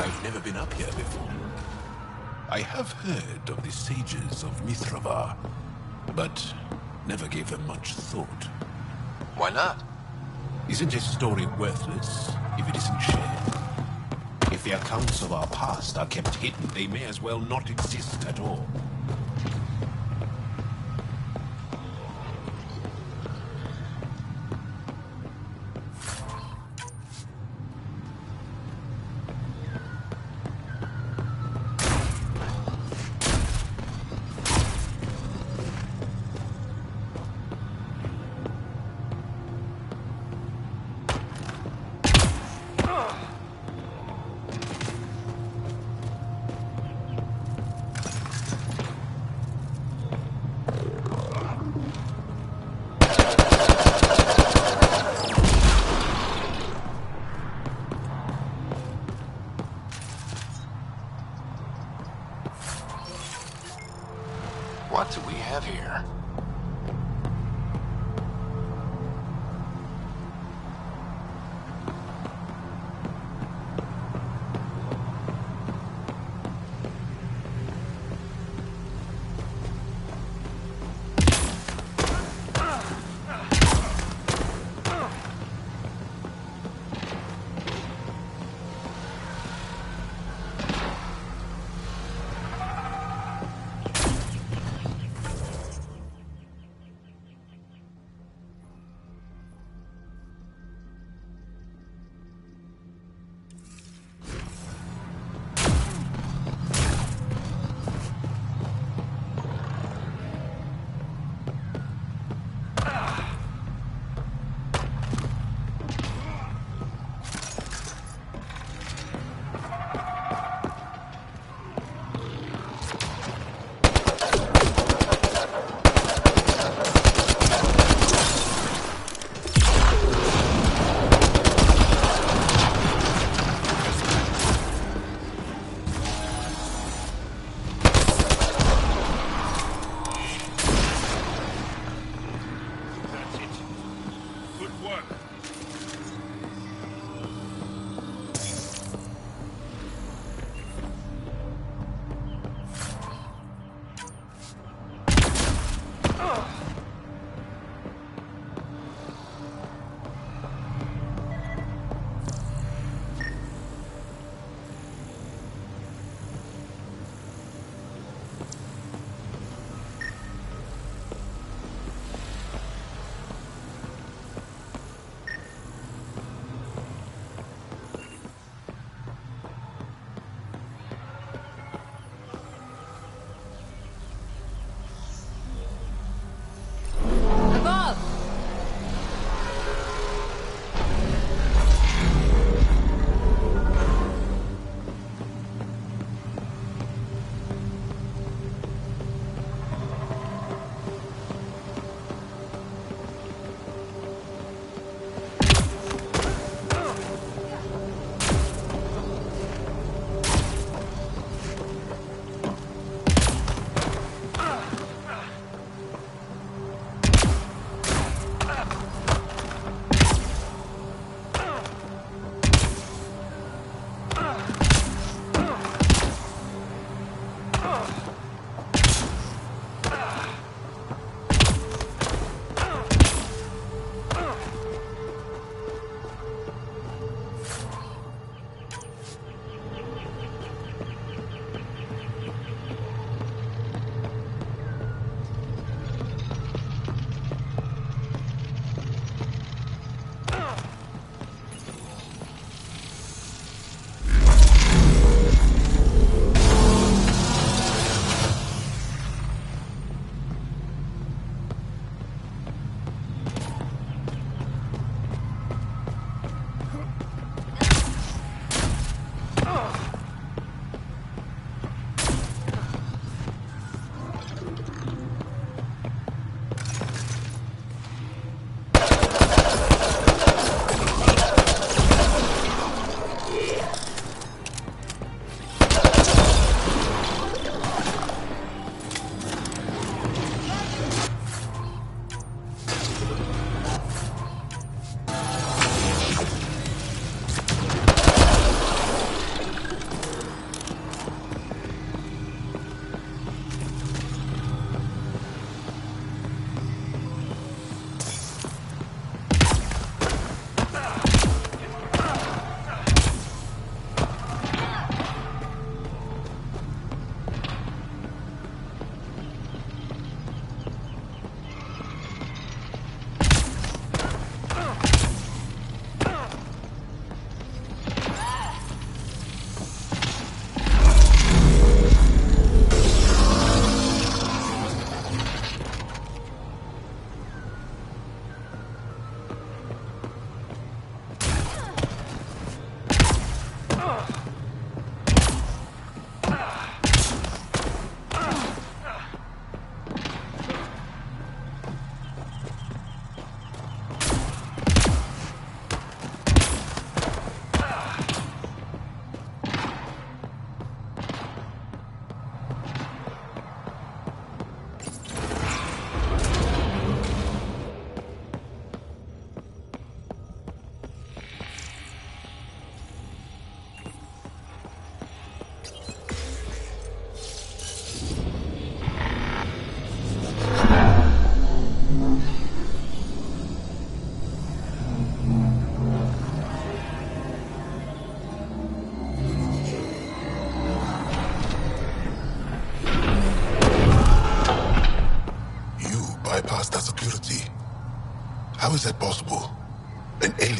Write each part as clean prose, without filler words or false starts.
I've never been up here before. I have heard of the sages of Mithrava, but never gave them much thought. Why not? Isn't a story worthless if it isn't shared? If the accounts of our past are kept hidden, they may as well not exist at all. What do we have here?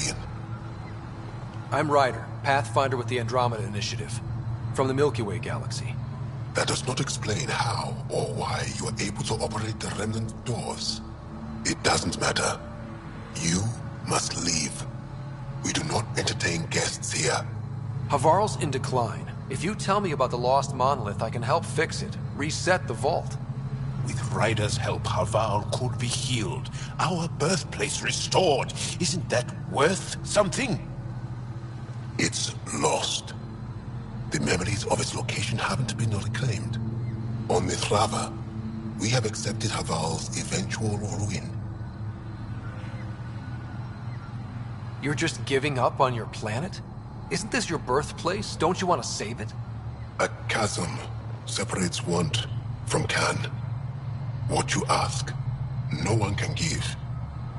alien? I'm Ryder, Pathfinder with the Andromeda Initiative, from the Milky Way galaxy. That does not explain how or why you are able to operate the remnant doors. It doesn't matter. You must leave. We do not entertain guests here. Havarl's in decline. If you tell me about the lost monolith, I can help fix it, reset the vault. With Ryder's help, Haval could be healed. Our birthplace restored. Isn't that worth something? It's lost. The memories of its location haven't been reclaimed. On Mithrava, we have accepted Haval's eventual ruin. You're just giving up on your planet? Isn't this your birthplace? Don't you want to save it? A chasm separates want from can. What you ask, no one can give.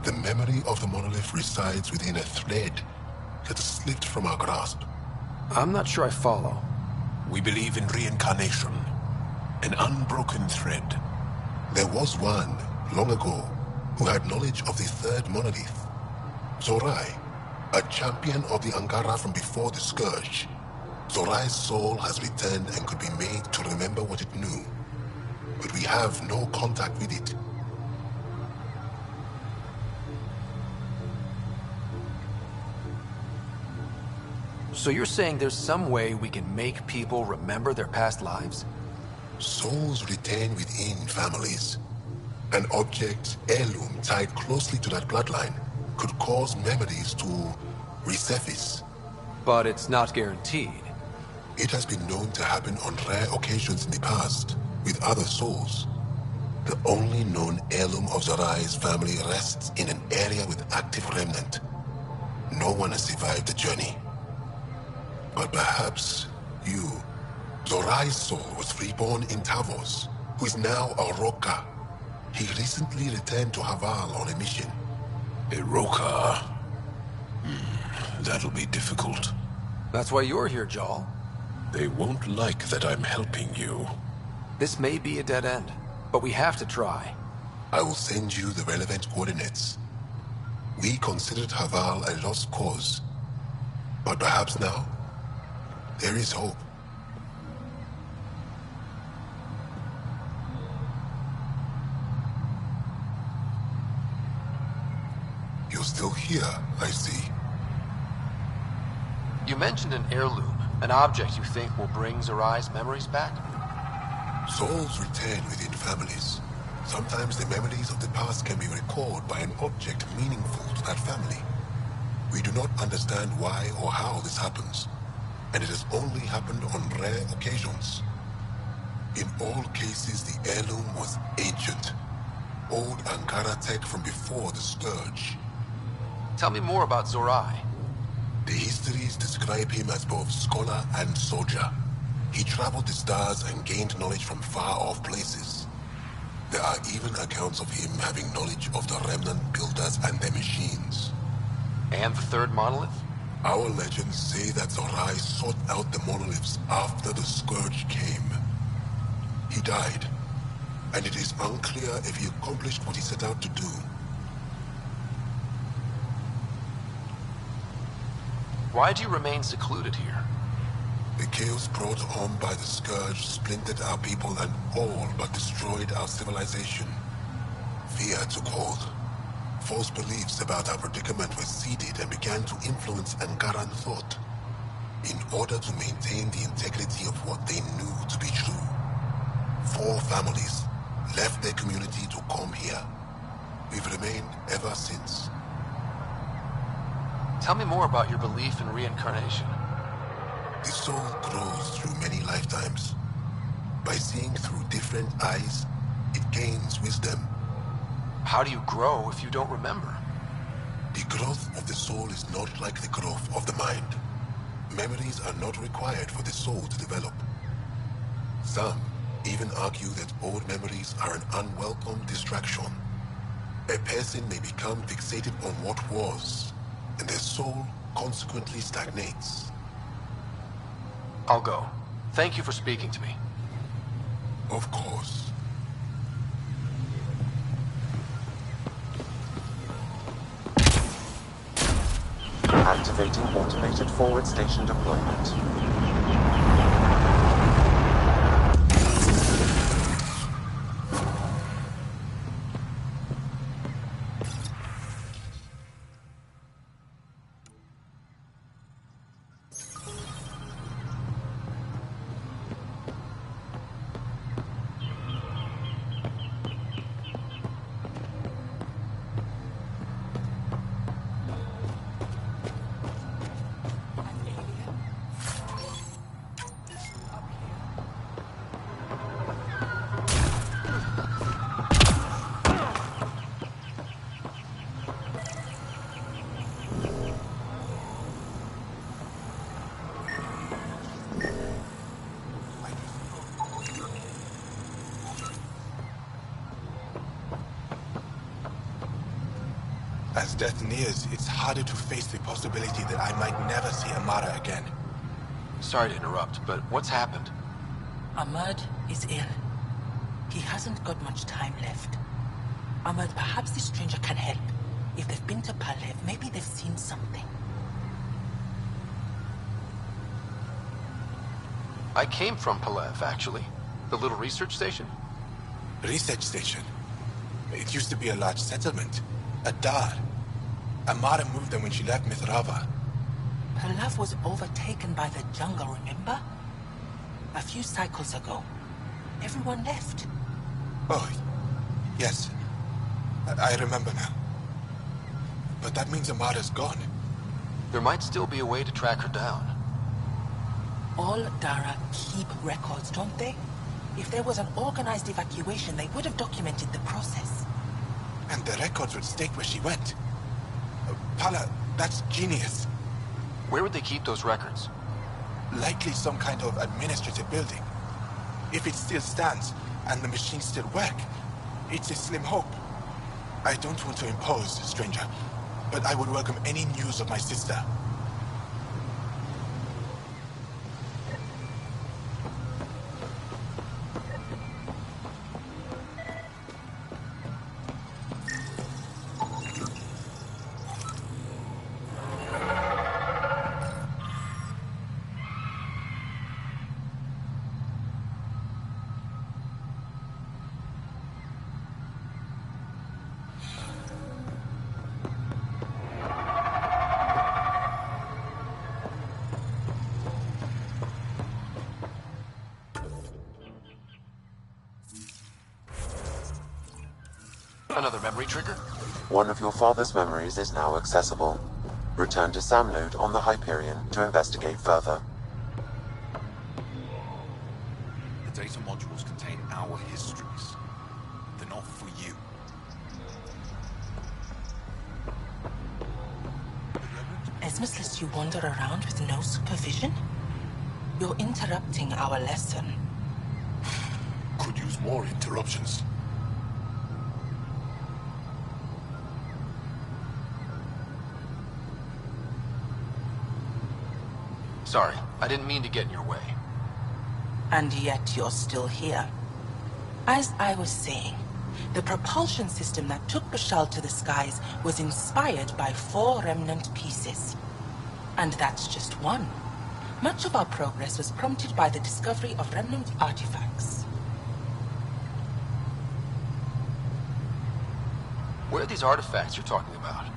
The memory of the monolith resides within a thread that slipped from our grasp. I'm not sure I follow. We believe in reincarnation. An unbroken thread. There was one, long ago, who had knowledge of the third monolith. Zorai, a champion of the Angara from before the Scourge. Zorai's soul has returned and could be made to remember what it knew. But we have no contact with it. So you're saying there's some way we can make people remember their past lives? Souls retain within families. An object, heirloom, tied closely to that bloodline could cause memories to resurface. But it's not guaranteed. It has been known to happen on rare occasions in the past, with other souls. The only known heirloom of Zorai's family rests in an area with active remnant. No one has survived the journey. But perhaps you. Zorai's soul was reborn in Tavos, who is now a Roka. He recently returned to Haval on a mission. A Roka. That'll be difficult. That's why you're here, Jal. They won't like that I'm helping you. This may be a dead end, but we have to try. I will send you the relevant coordinates. We considered Haval a lost cause. But perhaps now, there is hope. You're still here, I see. You mentioned an heirloom, an object you think will bring Zorai's memories back? Souls return within families. Sometimes the memories of the past can be recalled by an object meaningful to that family. We do not understand why or how this happens, and it has only happened on rare occasions. In all cases, the heirloom was ancient. Old Ankara tech from before the Scourge. Tell me more about Zorai. The histories describe him as both scholar and soldier. He traveled the stars and gained knowledge from far-off places. There are even accounts of him having knowledge of the remnant builders and their machines. And the third monolith? Our legends say that Zorai sought out the monoliths after the Scourge came. He died, and it is unclear if he accomplished what he set out to do. Why do you remain secluded here? The chaos brought on by the Scourge splintered our people and all but destroyed our civilization. Fear took hold. False beliefs about our predicament were seeded and began to influence Angaran thought, in order to maintain the integrity of what they knew to be true. 4 families left their community to come here. We've remained ever since. Tell me more about your belief in reincarnation. The soul grows through many lifetimes. By seeing through different eyes, it gains wisdom. How do you grow if you don't remember? The growth of the soul is not like the growth of the mind. Memories are not required for the soul to develop. Some even argue that old memories are an unwelcome distraction. A person may become fixated on what was, and their soul consequently stagnates. I'll go. Thank you for speaking to me. Of course. Activating automated forward station deployment. As death nears, it's harder to face the possibility that I might never see Amara again. Sorry to interrupt, but what's happened? Ahmad is ill. He hasn't got much time left. Ahmad, perhaps this stranger can help. If they've been to Palev, maybe they've seen something. I came from Palev, actually. The little research station? Research station? It used to be a large settlement. A dar. Amara moved them when she left Mithrava. Palev was overtaken by the jungle, remember? A few cycles ago. Everyone left. Oh, yes. I remember now. But that means Amara's gone. There might still be a way to track her down. All Dara keep records, don't they? If there was an organized evacuation, they would have documented the process. And the records would state where she went. Pala, that's genius. Where would they keep those records? Likely some kind of administrative building. If it still stands, and the machines still work, it's a slim hope. I don't want to impose, stranger, but I would welcome any news of my sister. Another memory trigger? One of your father's memories is now accessible. Return to Samnode on the Hyperion to investigate further. The data modules contain our histories. They're not for you. Esmus lets you wander around with no supervision? You're interrupting our lesson. Could use more interruptions. Sorry, I didn't mean to get in your way. And yet you're still here. As I was saying, the propulsion system that took Bashal to the skies was inspired by 4 remnant pieces. And that's just one. Much of our progress was prompted by the discovery of remnant artifacts. Where are these artifacts you're talking about?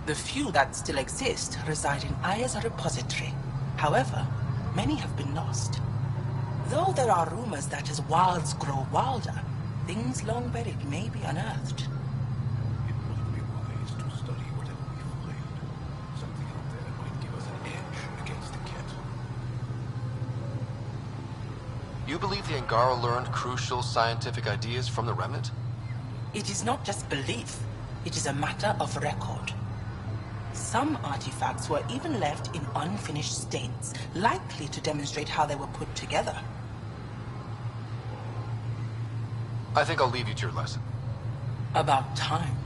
The few that still exist reside in Aya's repository. However, many have been lost. Though there are rumors that as wilds grow wilder, things long buried may be unearthed. It might be wise to study whatever we find. Something out there might give us an edge against the kit. You believe the Angara learned crucial scientific ideas from the Remnant? It is not just belief, it is a matter of record. Some artifacts were even left in unfinished states, likely to demonstrate how they were put together. I think I'll leave you to your lesson. About time.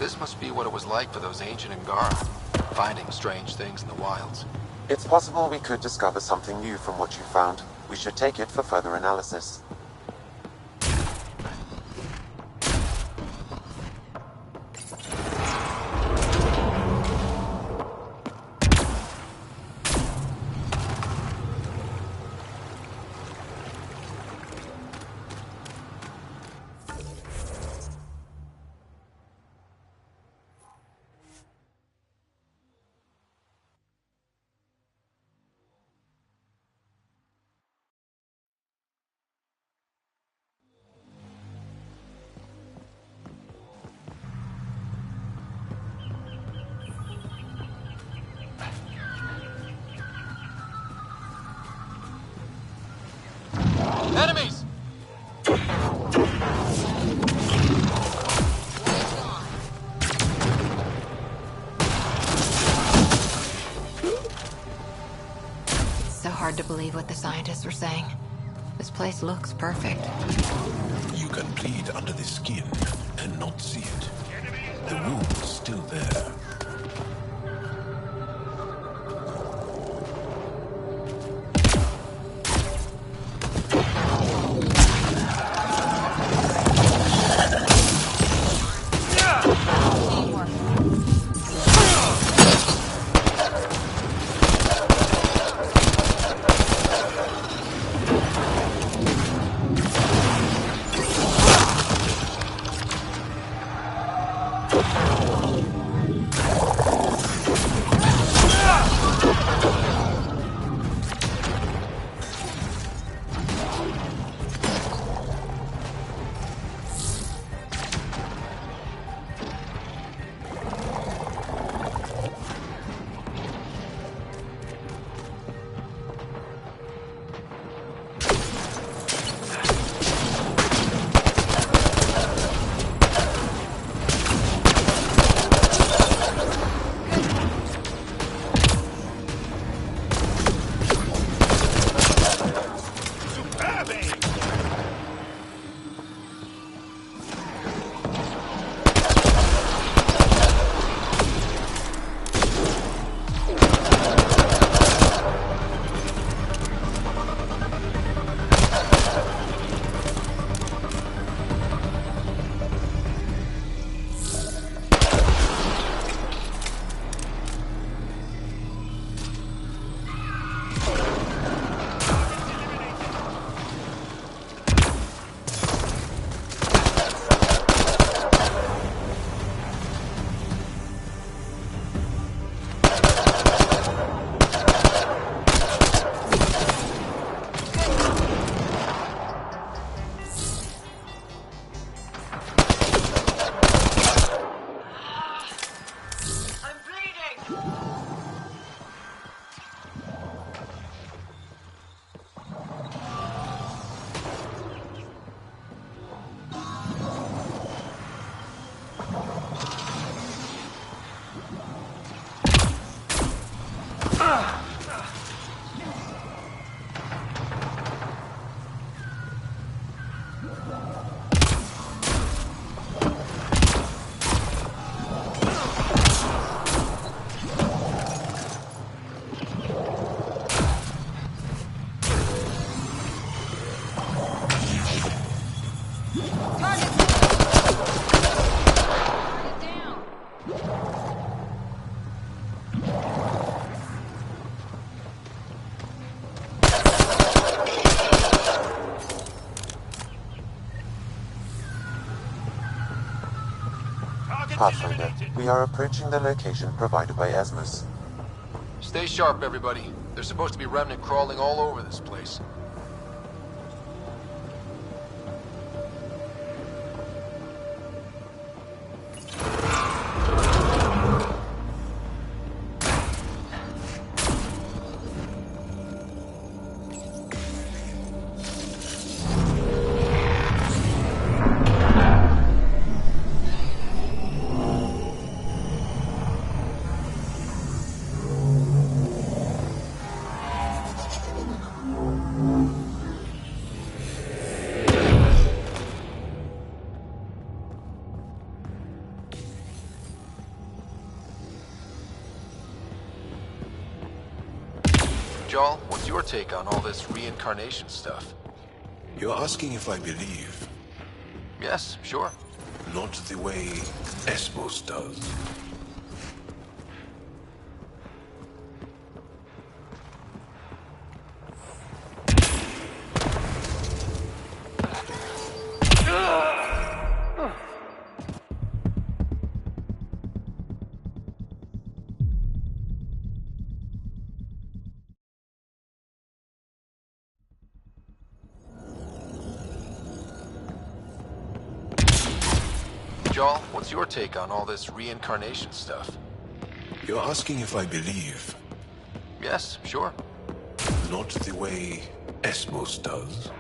This must be what it was like for those ancient Angara, finding strange things in the wilds. It's possible we could discover something new from what you found. We should take it for further analysis. Enemies! So hard to believe what the scientists were saying. This place looks perfect. You can bleed under the skin and not see it. The wound's still there. Pathfinder, we are approaching the location provided by Esmus. Stay sharp, everybody. There's supposed to be remnant crawling all over this place. Jarl, what's your take on all this reincarnation stuff? You're asking if I believe, Yes, sure. not the way Esmos does. Jarl, what's your take on all this reincarnation stuff? You're asking if I believe, Yes, sure. not the way Esmos does.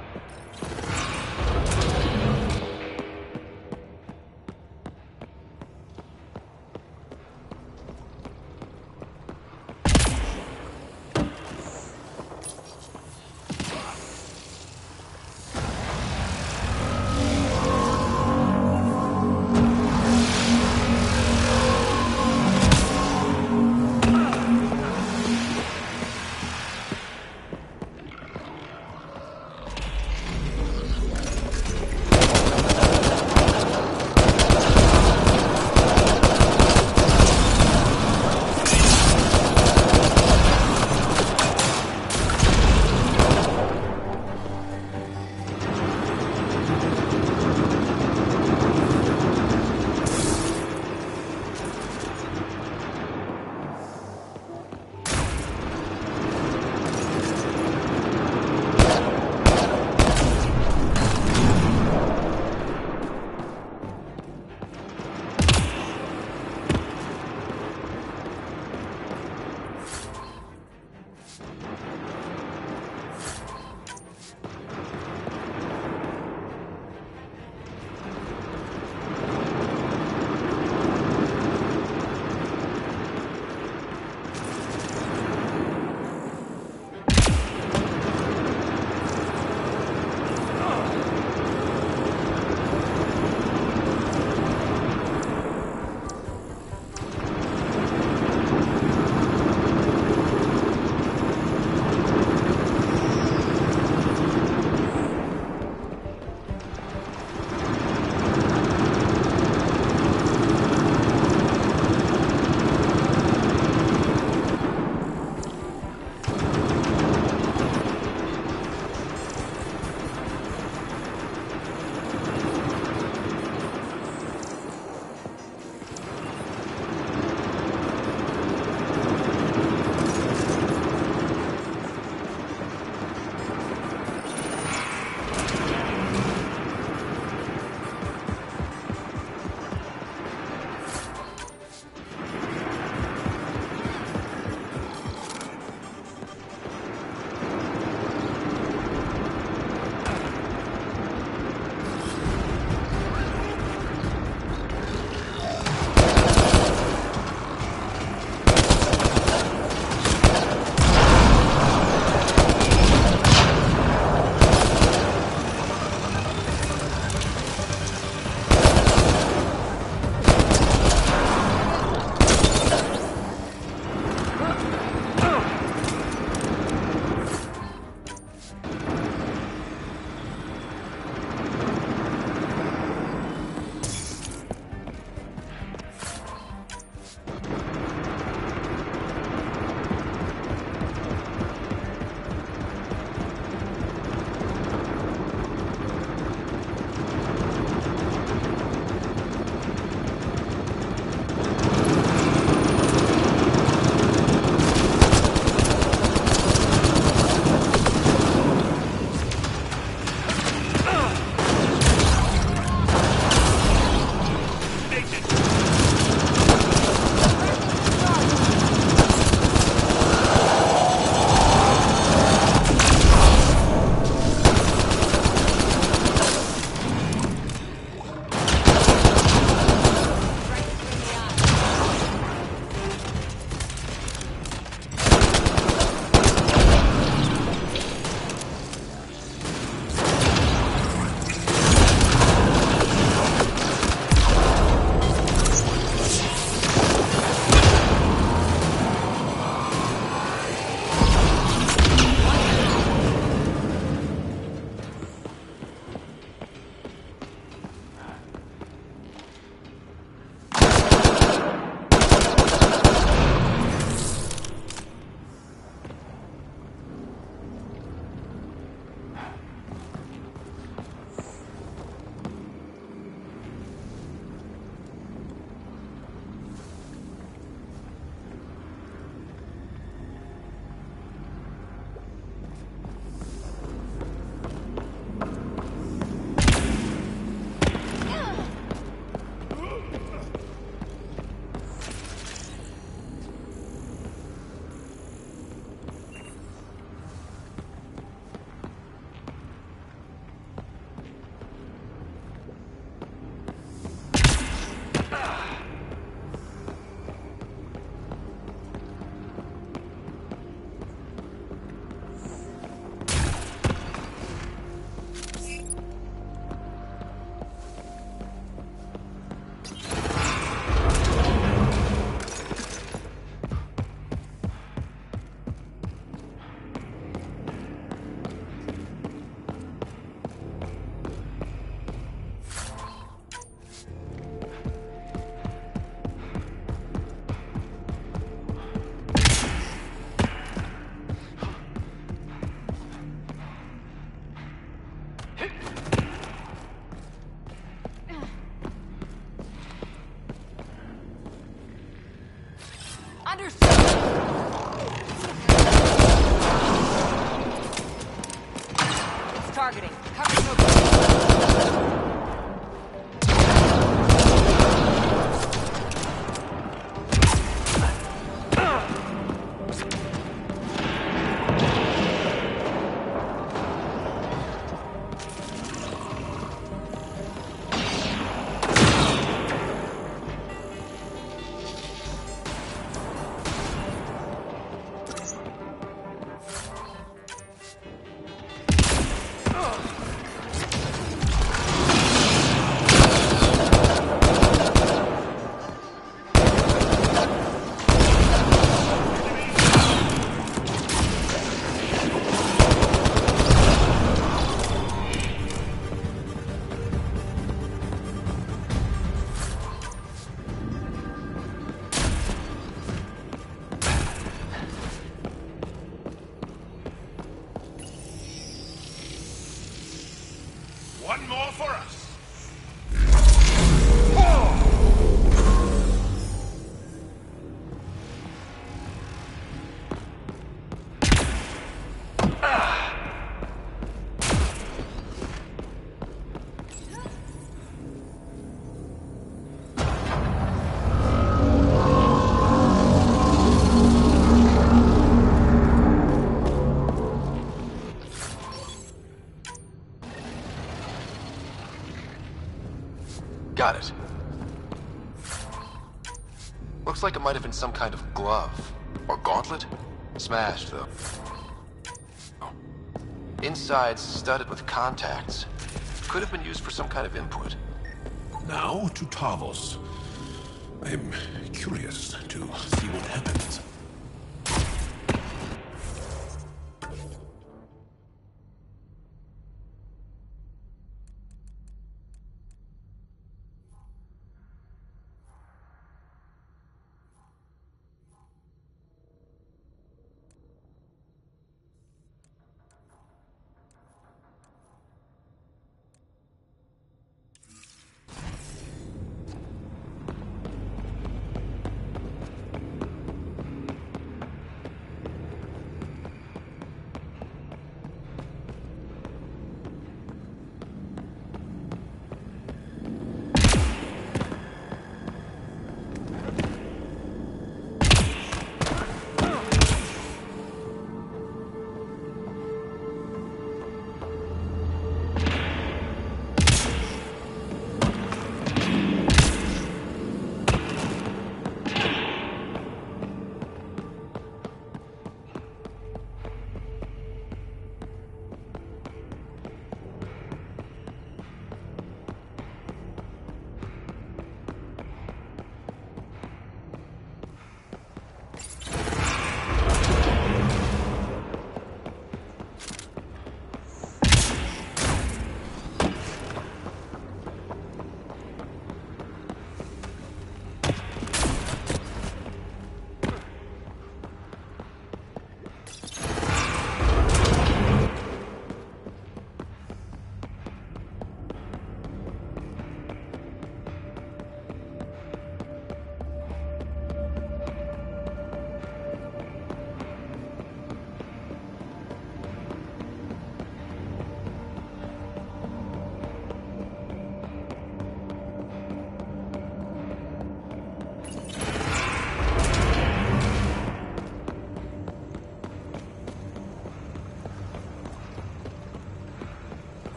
Targeting. Cover smoke. One more for us. Got it. Looks like it might have been some kind of glove. Or gauntlet? Smashed, though. Inside's studded with contacts. Could have been used for some kind of input. Now to Tavos. I'm curious to see what happens.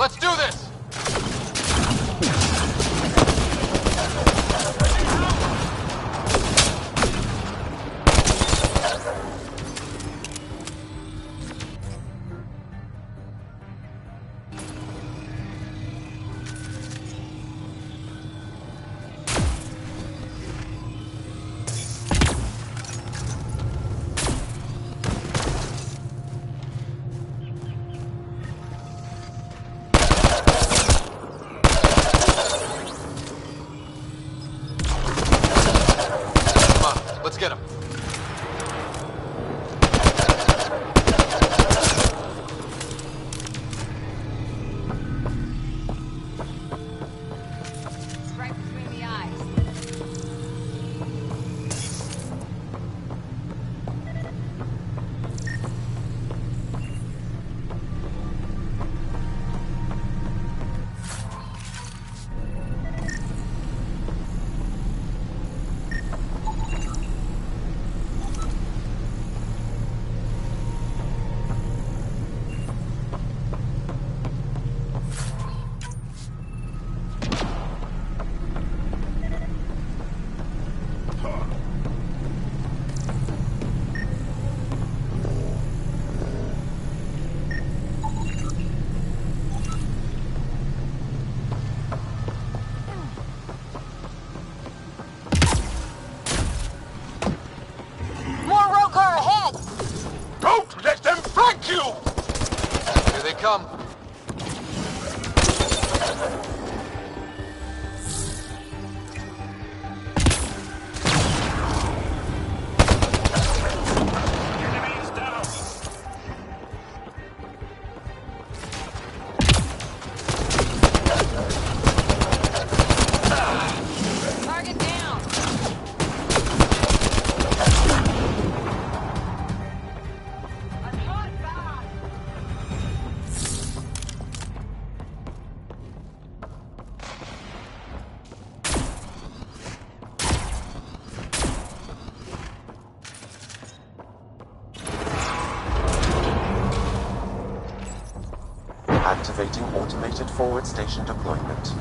Let's do this! Let's get him. Right between the eyes. More roadcar ahead! Don't let them flank you! Here they come. Enemies down! Target down! I'm hot back! Activating automated forward station deployment.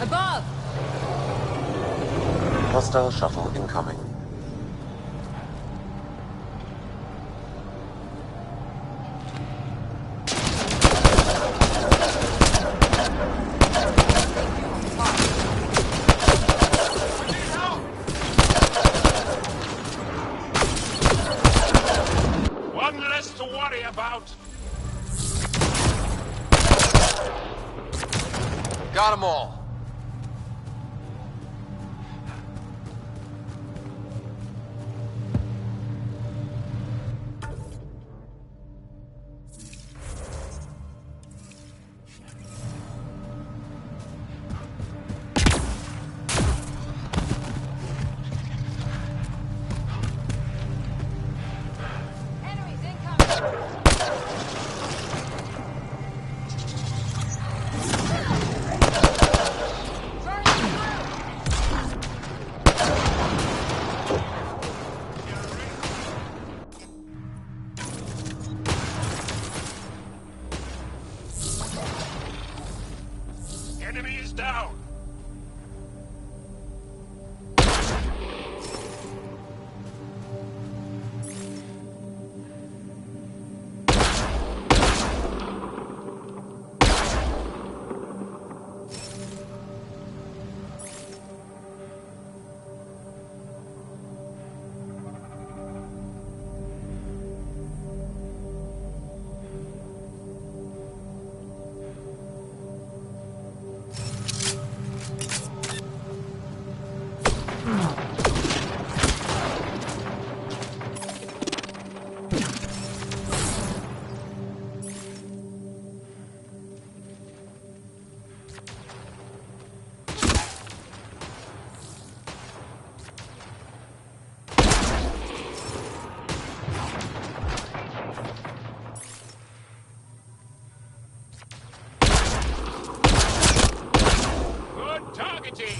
Above! Hostile shuttle incoming. One less to worry about. Got them all. Enemies incoming! Enemy is down. Good targeting!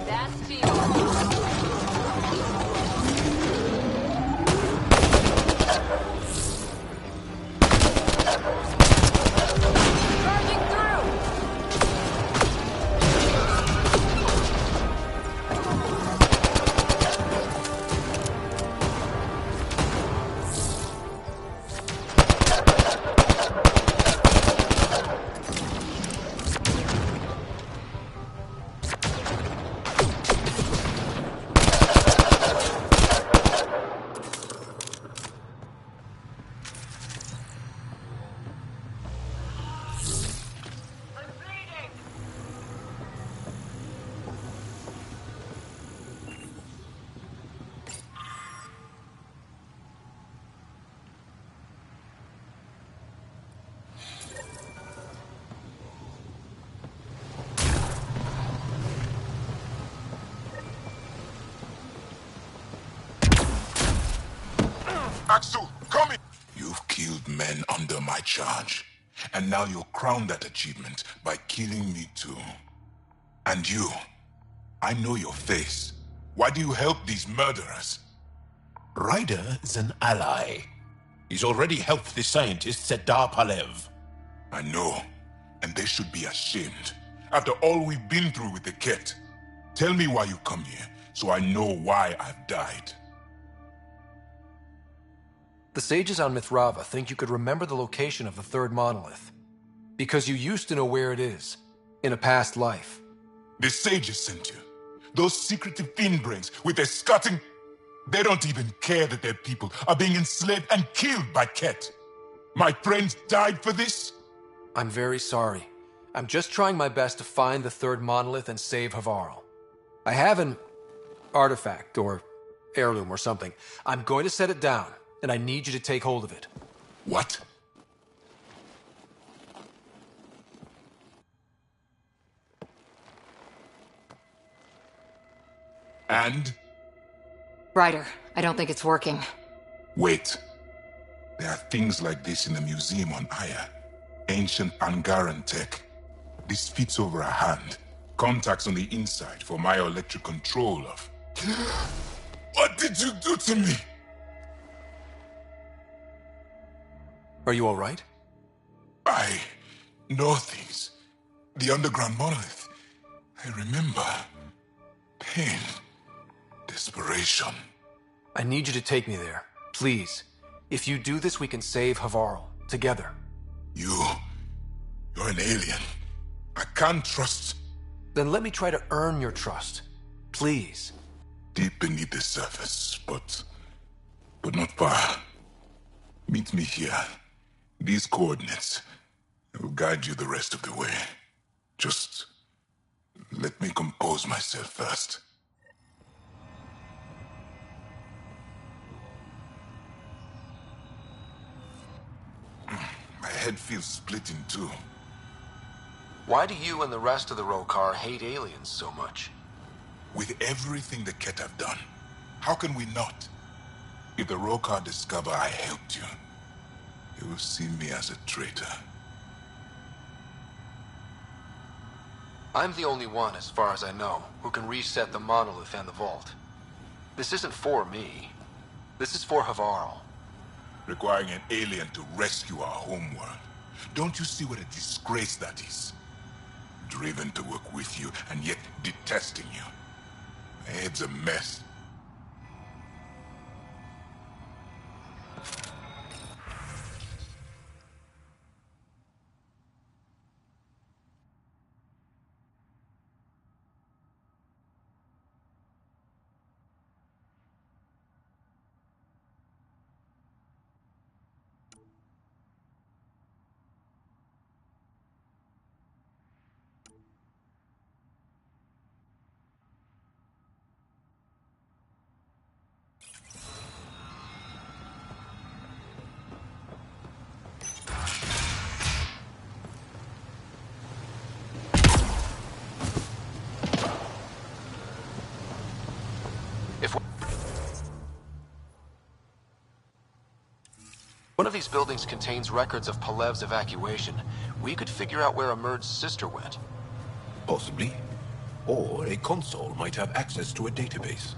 That's team. Charging through. Axel, come in! You've killed men under my charge. And now you'll crown that achievement by killing me too. And you, I know your face. Why do you help these murderers? Ryder is an ally. He's already helped the scientists at Dar Palev. I know, and they should be ashamed. After all we've been through with the Ket. Tell me why you come here, so I know why I've died. The sages on Mithrava think you could remember the location of the third monolith. Because you used to know where it is, in a past life. The sages sent you. Those secretive fiend brains with their scutting... They don't even care that their people are being enslaved and killed by Ket. My friends died for this? I'm very sorry. I'm just trying my best to find the third monolith and save Havarl. I have an artifact, or heirloom or something. I'm going to set it down, and I need you to take hold of it. What? And? Ryder, I don't think it's working. Wait. There are things like this in the museum on Aya. Ancient Angaran tech. This fits over a hand. Contacts on the inside for myoelectric control of... What did you do to me? Are you all right? I know things. The underground monolith. I remember. Pain. Desperation. I need you to take me there, please. If you do this, we can save Havarl, together. You're an alien. A can't trust. Then let me try to earn your trust. Please. Deep beneath the surface, but not far. Meet me here. These coordinates. I will guide you the rest of the way. Just let me compose myself first. My head feels split in two. Why do you and the rest of the Rokar hate aliens so much? With everything the Ket have done, how can we not? If the Rokar discover I helped you, they will see me as a traitor. I'm the only one, as far as I know, who can reset the monolith and the vault. This isn't for me. This is for Havarl. Requiring an alien to rescue our homeworld. Don't you see what a disgrace that is? Driven to work with you, and yet detesting you. My head's a mess. If one of these buildings contains records of Palev's evacuation, we could figure out where Amurd's sister went. Possibly. Or a console might have access to a database.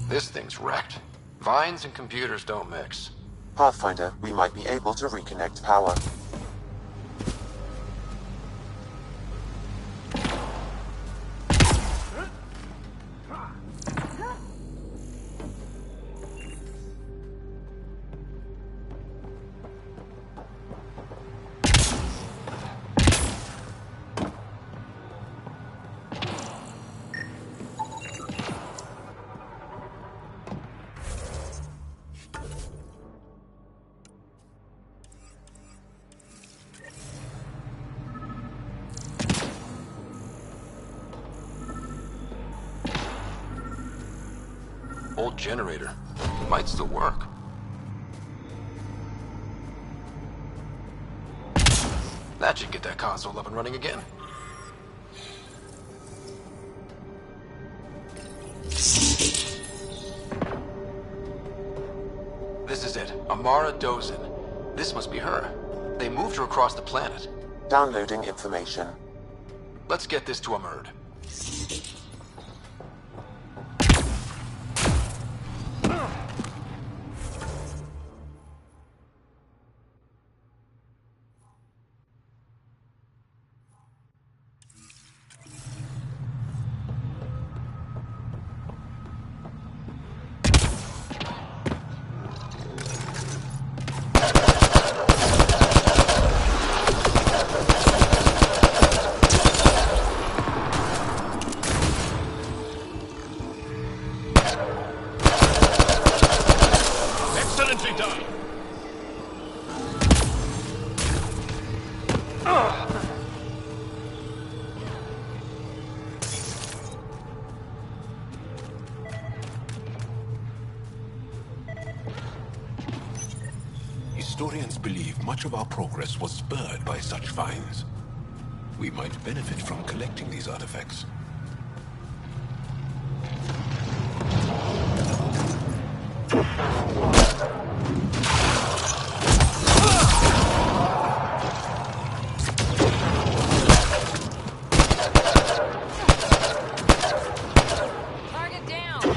This thing's wrecked. Vines and computers don't mix. Pathfinder, we might be able to reconnect power. Old generator. Might still work. That should get that console up and running again. This is it. Amara Dozin. This must be her. They moved her across the planet. Downloading information. Let's get this to Amurd. Excellently done! Historians believe much of our progress was spurred by such finds. We might benefit from collecting these artifacts. Target down.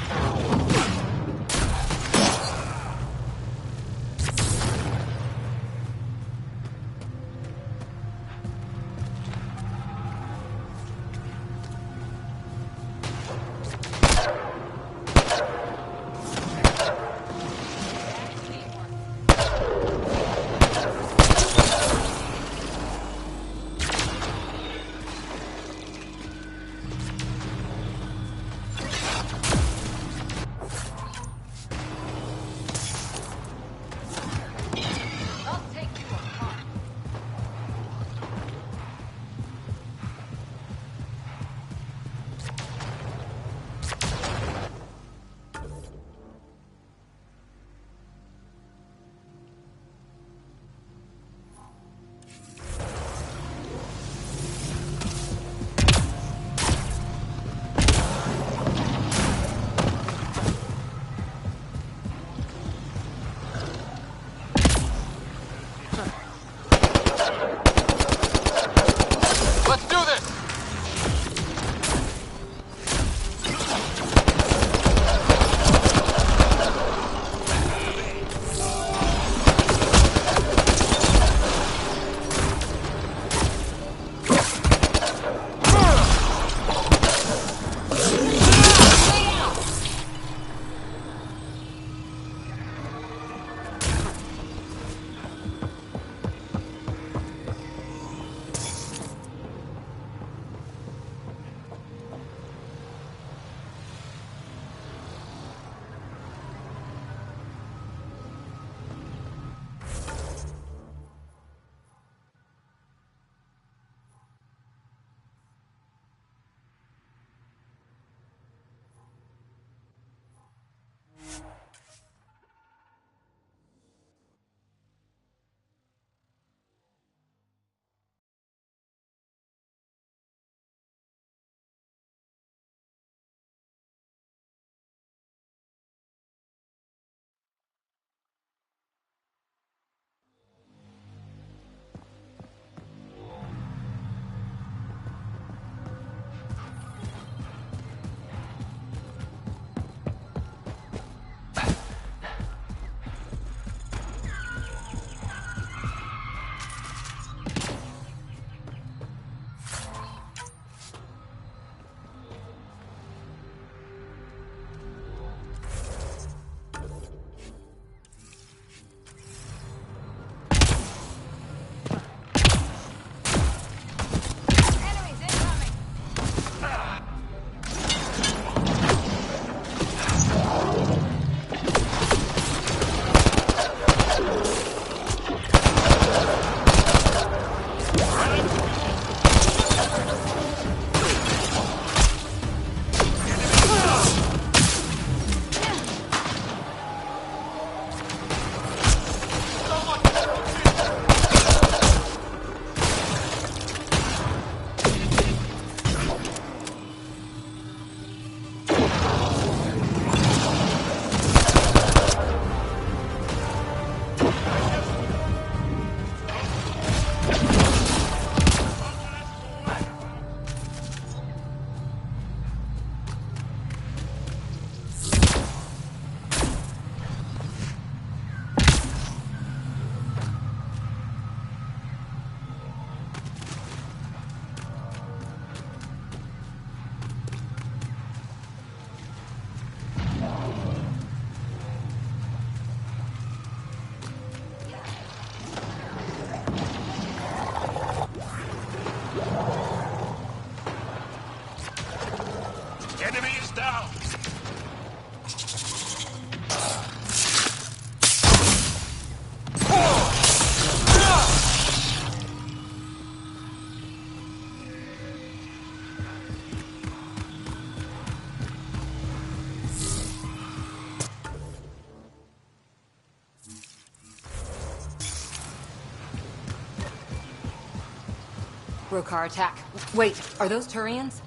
Rokar attack. Wait, are those Turians?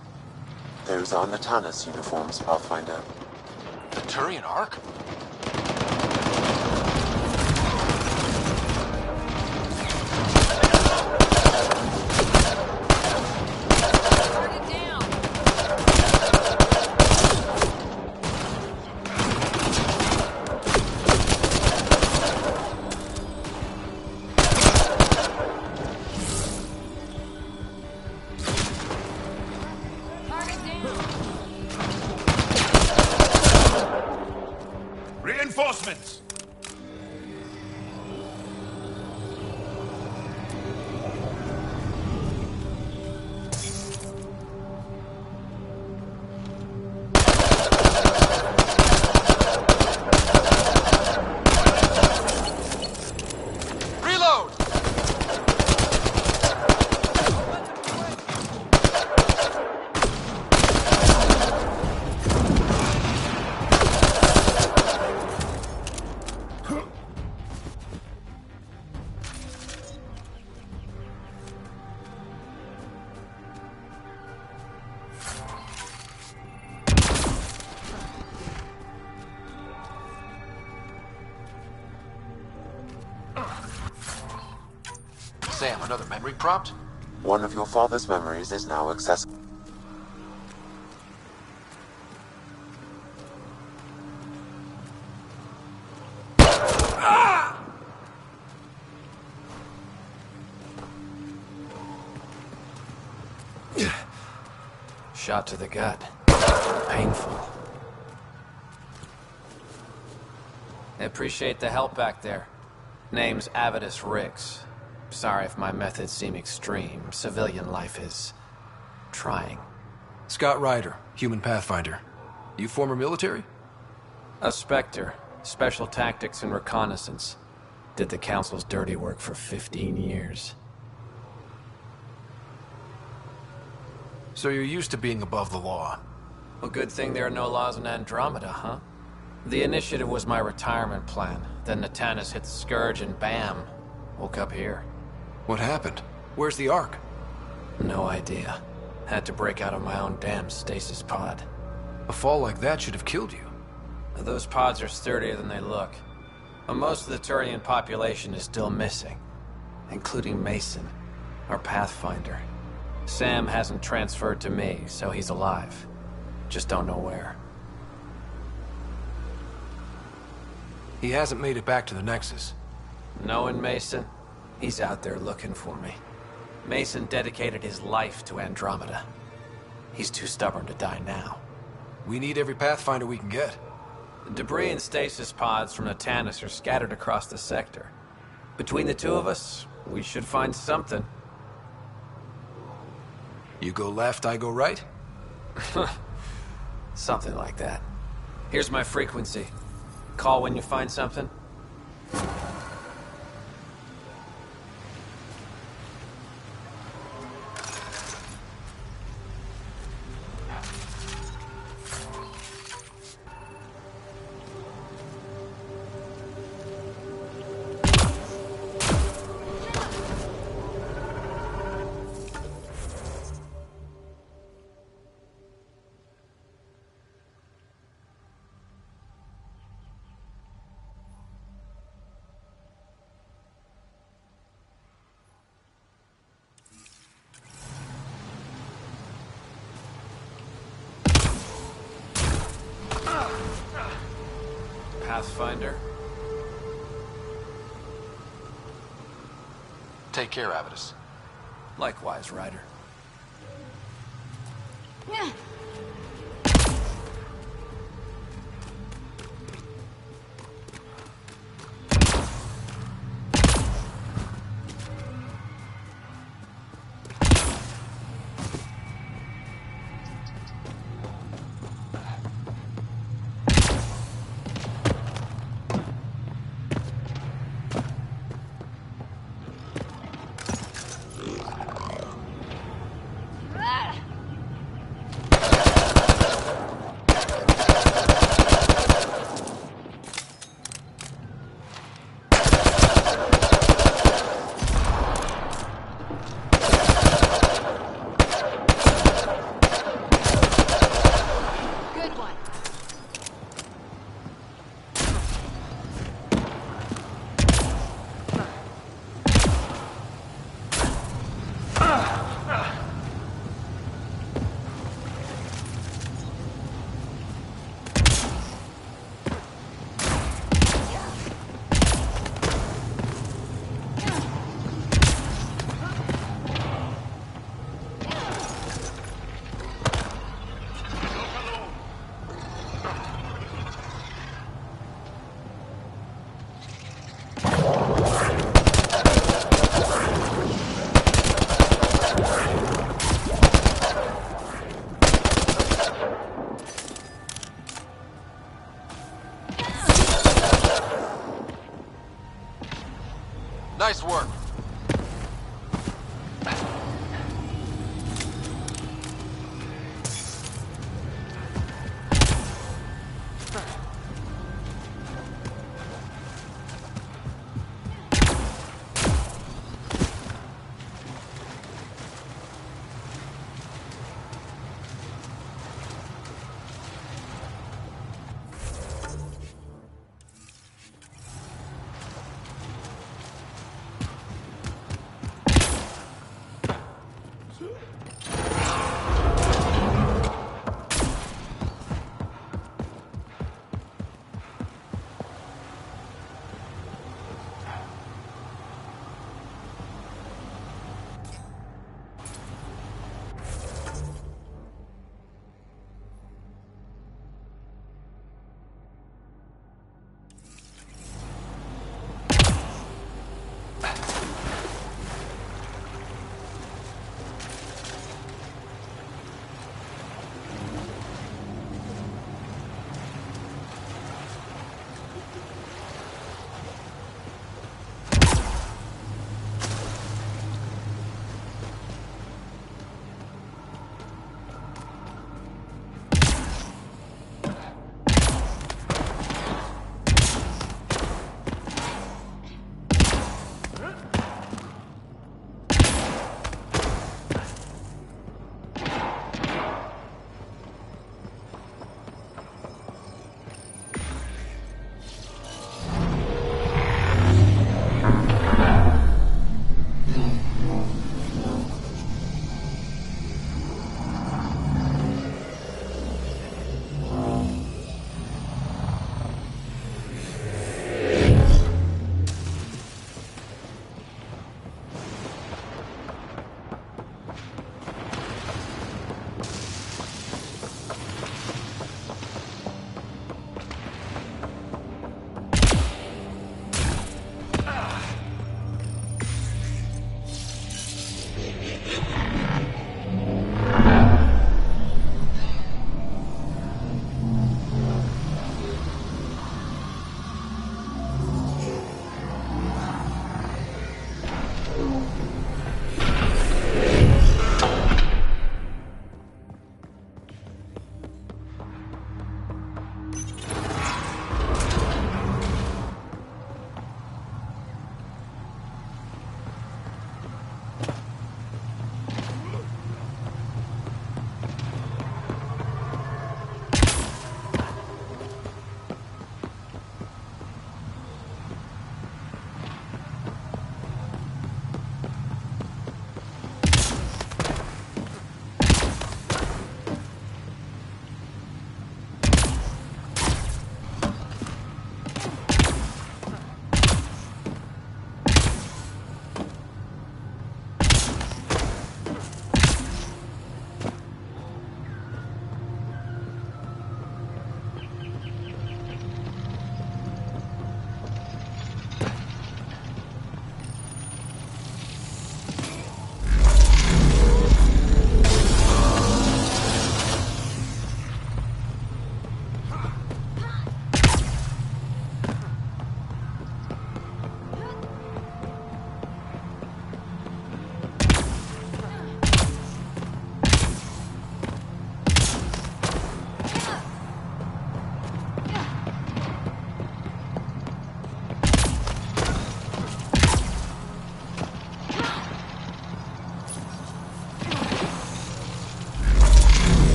Those are Natanus uniforms, Pathfinder. The Turian Ark? Target down. Target down. Reinforcements! Reload! Sam, another memory prompt? One of your father's memories is now accessible. Shot to the gut. Painful. I appreciate the help back there. Name's Avidus Rix. Sorry if my methods seem extreme. Civilian life is trying. Scott Ryder, human pathfinder. You former military? A Spectre. Special tactics and reconnaissance. Did the Council's dirty work for 15 years. So you're used to being above the law. Well, good thing there are no laws in Andromeda, huh? The initiative was my retirement plan. Then Natanus hit the Scourge and bam, woke up here. What happened? Where's the Ark? No idea. Had to break out of my own damn stasis pod. A fall like that should have killed you. Those pods are sturdier than they look. But most of the Turian population is still missing, including Mason, our Pathfinder. Sam hasn't transferred to me, so he's alive. Just don't know where. He hasn't made it back to the Nexus. Knowing Mason, he's out there looking for me. Mason dedicated his life to Andromeda. He's too stubborn to die now. We need every Pathfinder we can get. The debris and stasis pods from Natanus are scattered across the sector. Between the two of us, we should find something. You go left, I go right? Something like that. Here's my frequency. Call when you find something. Pathfinder. Take care, Avidus. Likewise, Ryder. Nice work.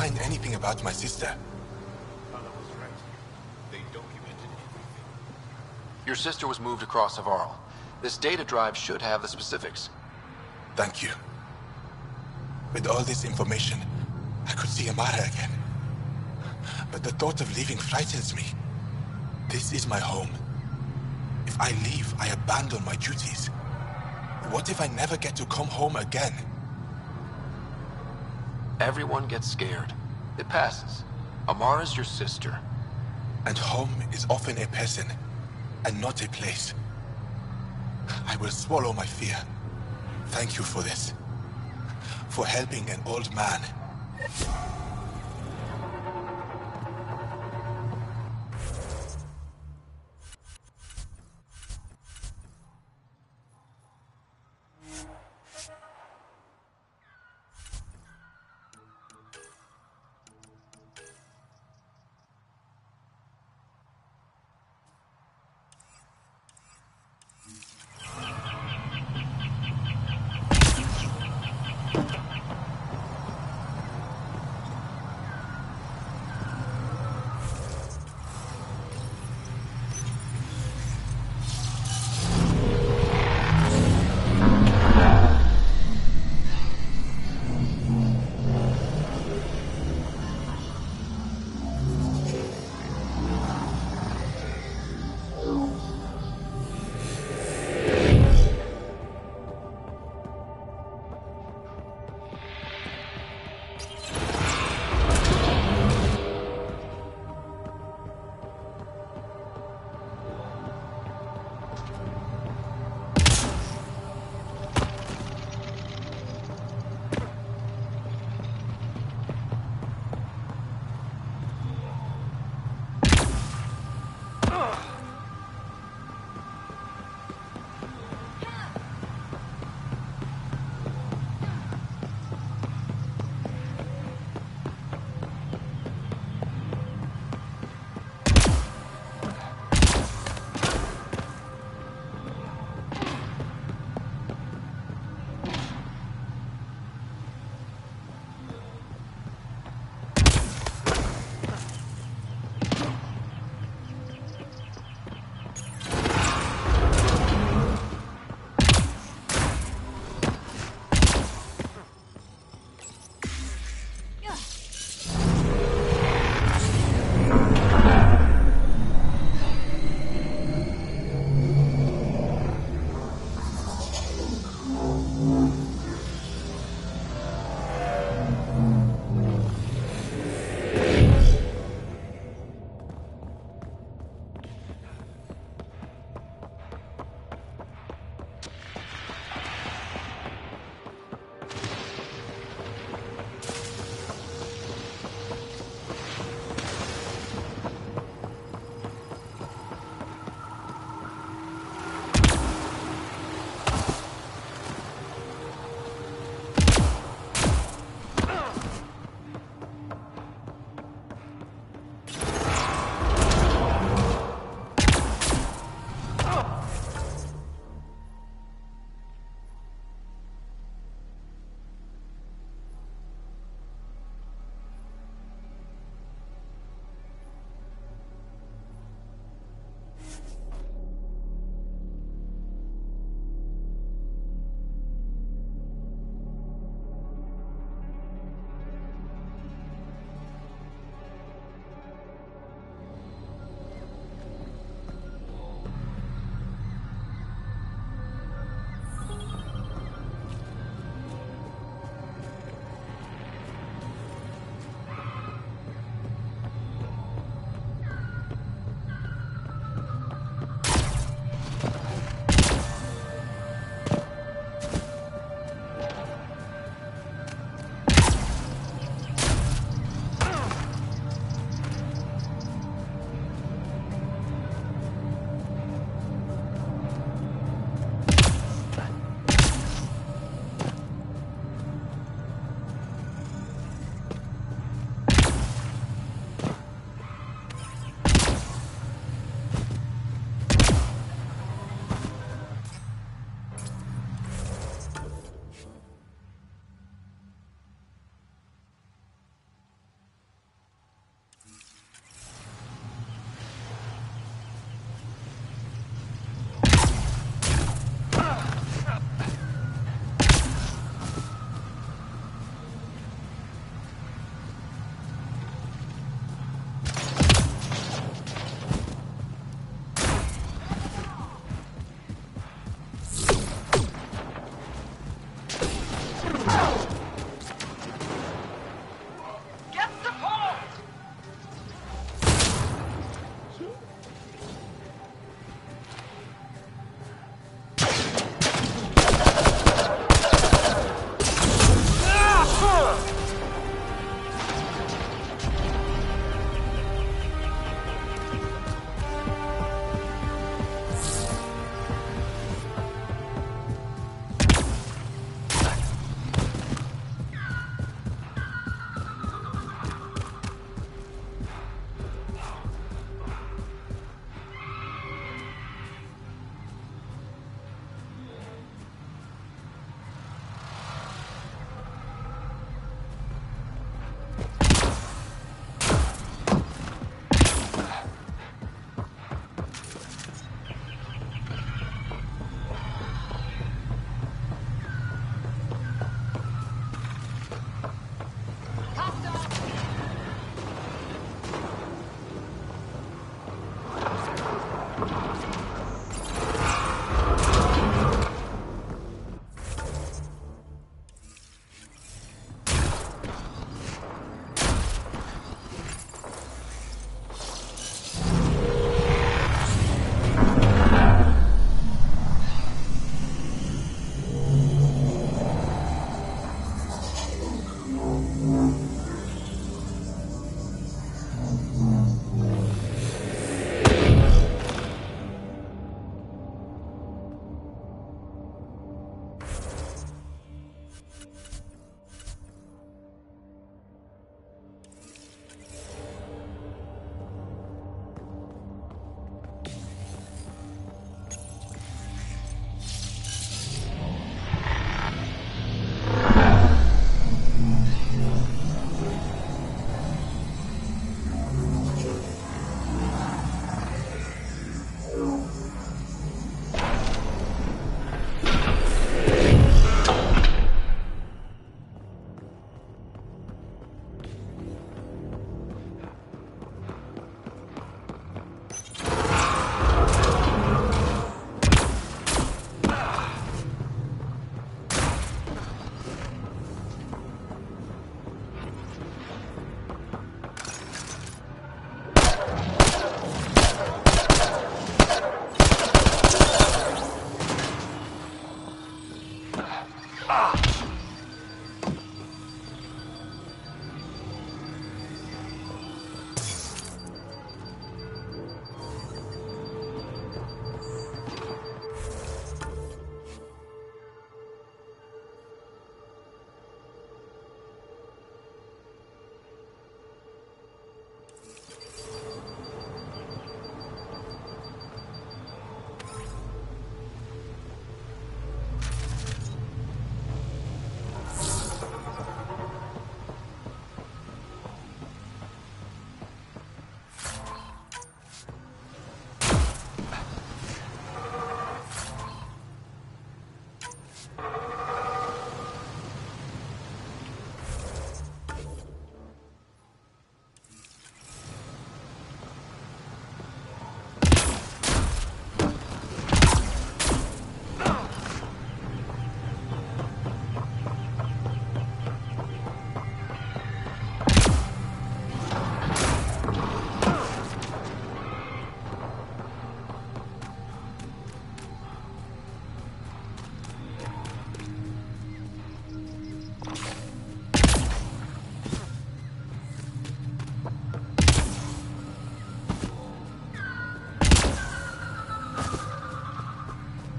find anything about my sister. Father was right. They documented everything. Your sister was moved across Havarl. This data drive should have the specifics. Thank you. With all this information, I could see Amara again. But the thought of leaving frightens me. This is my home. If I leave, I abandon my duties. What if I never get to come home again? Everyone gets scared. It passes. Amara's your sister. And home is often a person, and not a place. I will swallow my fear. Thank you for this. For helping an old man.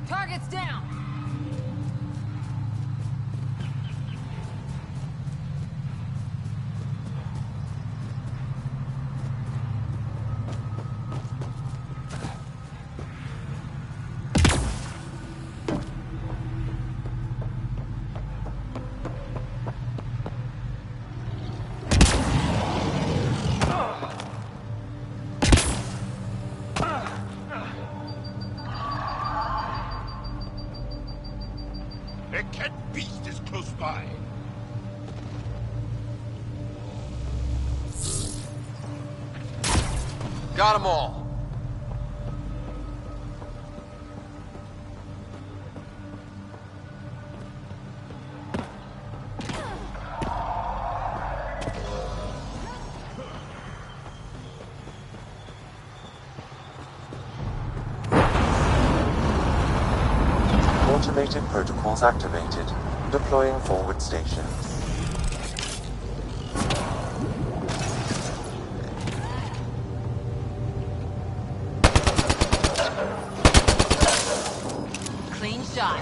Target's down. That cat beast is close by. Got 'em all. Automated protocols activated. Deploying forward station. Clean shot.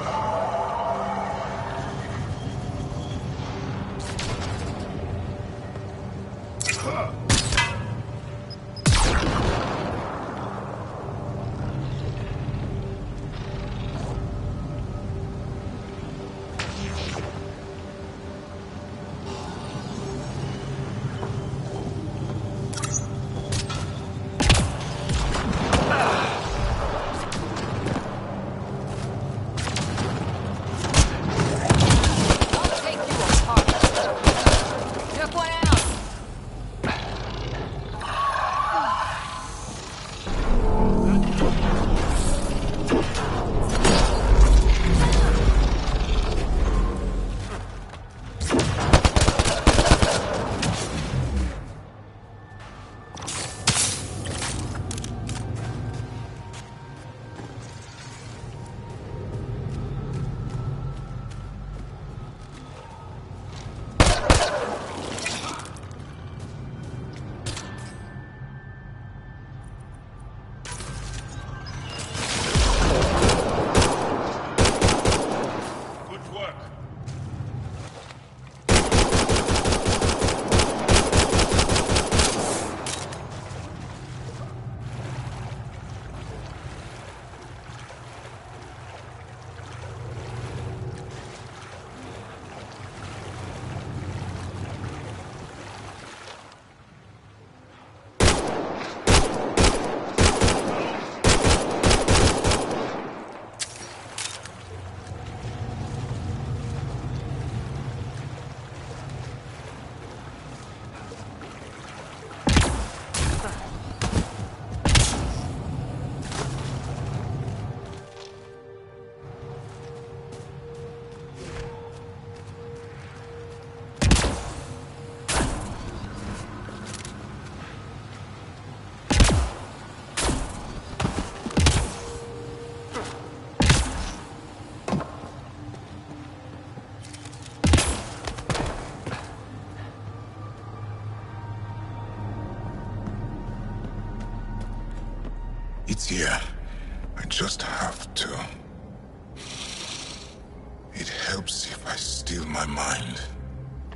It helps if I steal my mind.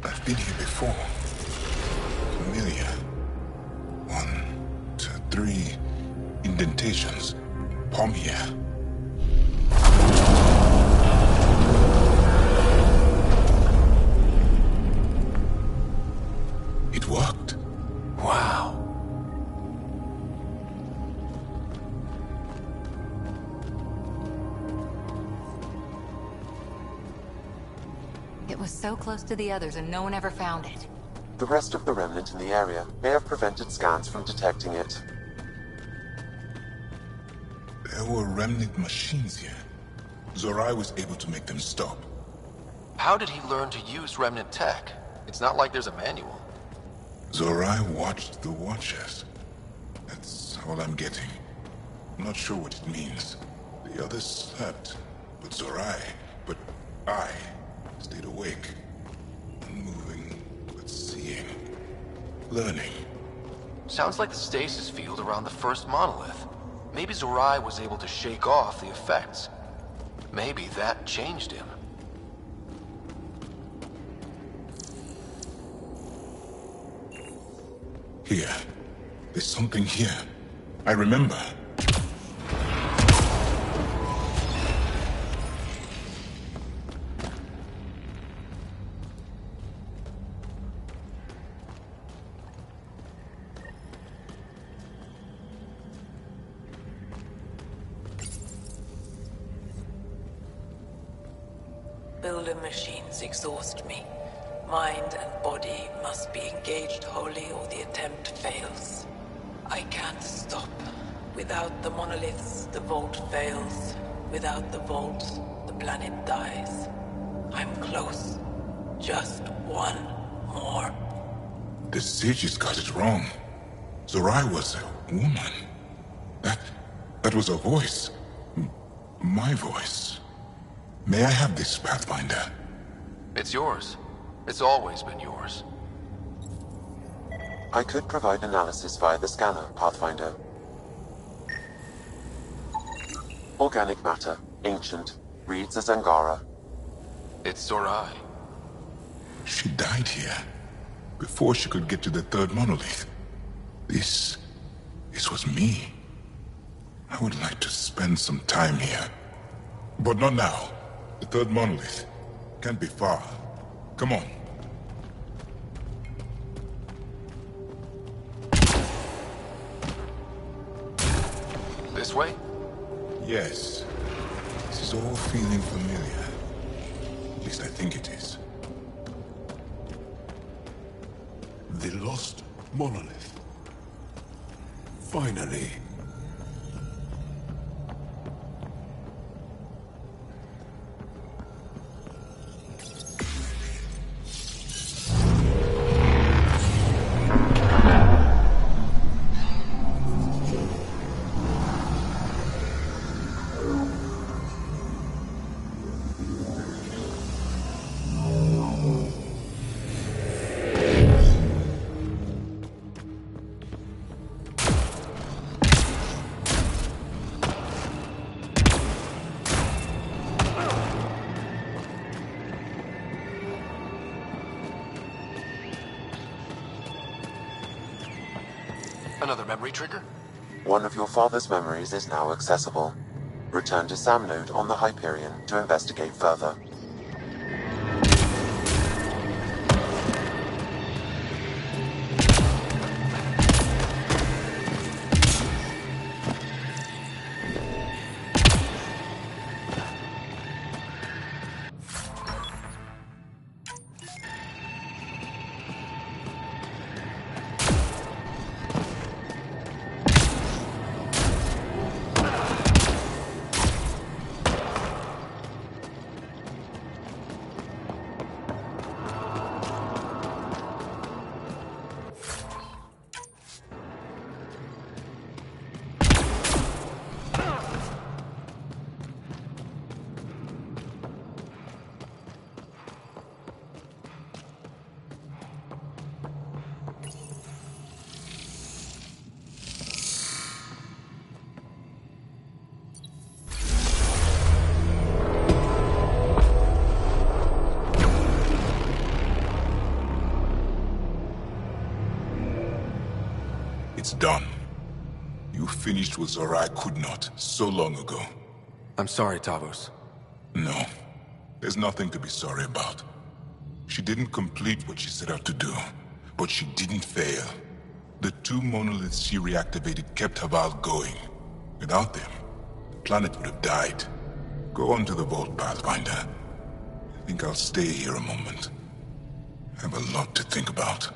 I've been here before. Familiar. 1, 2, 3 indentations. Palm here. It worked. Wow. It was so close to the others and no one ever found it. The rest of the remnant in the area may have prevented scans from detecting it. There were remnant machines here. Zorai was able to make them stop. How did he learn to use remnant tech? It's not like there's a manual. Zorai watched the Watchers. That's all I'm getting. I'm not sure what it means. The others slept, but I stayed awake. Unmoving, but seeing. Learning. Sounds like the stasis field around the first monolith. Maybe Zorai was able to shake off the effects. Maybe that changed him. Here. There's something here. I remember. Builder machines exhaust me. Mind and body must be engaged wholly or the attempt fails. I can't stop. Without the monoliths, the vault fails. Without the vault, the planet dies. I'm close. Just one more. The sages got it wrong. Zorai was a woman. That was a voice. My voice. May I have this, Pathfinder? It's yours. It's always been yours. I could provide analysis via the scanner, Pathfinder. Organic matter, ancient, reads as Angara. It's Zorai. She died here, before she could get to the third monolith. This was me. I would like to spend some time here. But not now. The third monolith can't be far. Come on. This way? Yes. This is all feeling familiar. At least I think it is. The lost monolith. Finally. Another memory trigger? One of your father's memories is now accessible. Return to Sam Node on the Hyperion to investigate further. It's done. You finished what Zora could not, so long ago. I'm sorry, Tavos. No. There's nothing to be sorry about. She didn't complete what she set out to do, but she didn't fail. The two monoliths she reactivated kept Haval going. Without them, the planet would have died. Go on to the vault, Pathfinder. I think I'll stay here a moment. I have a lot to think about.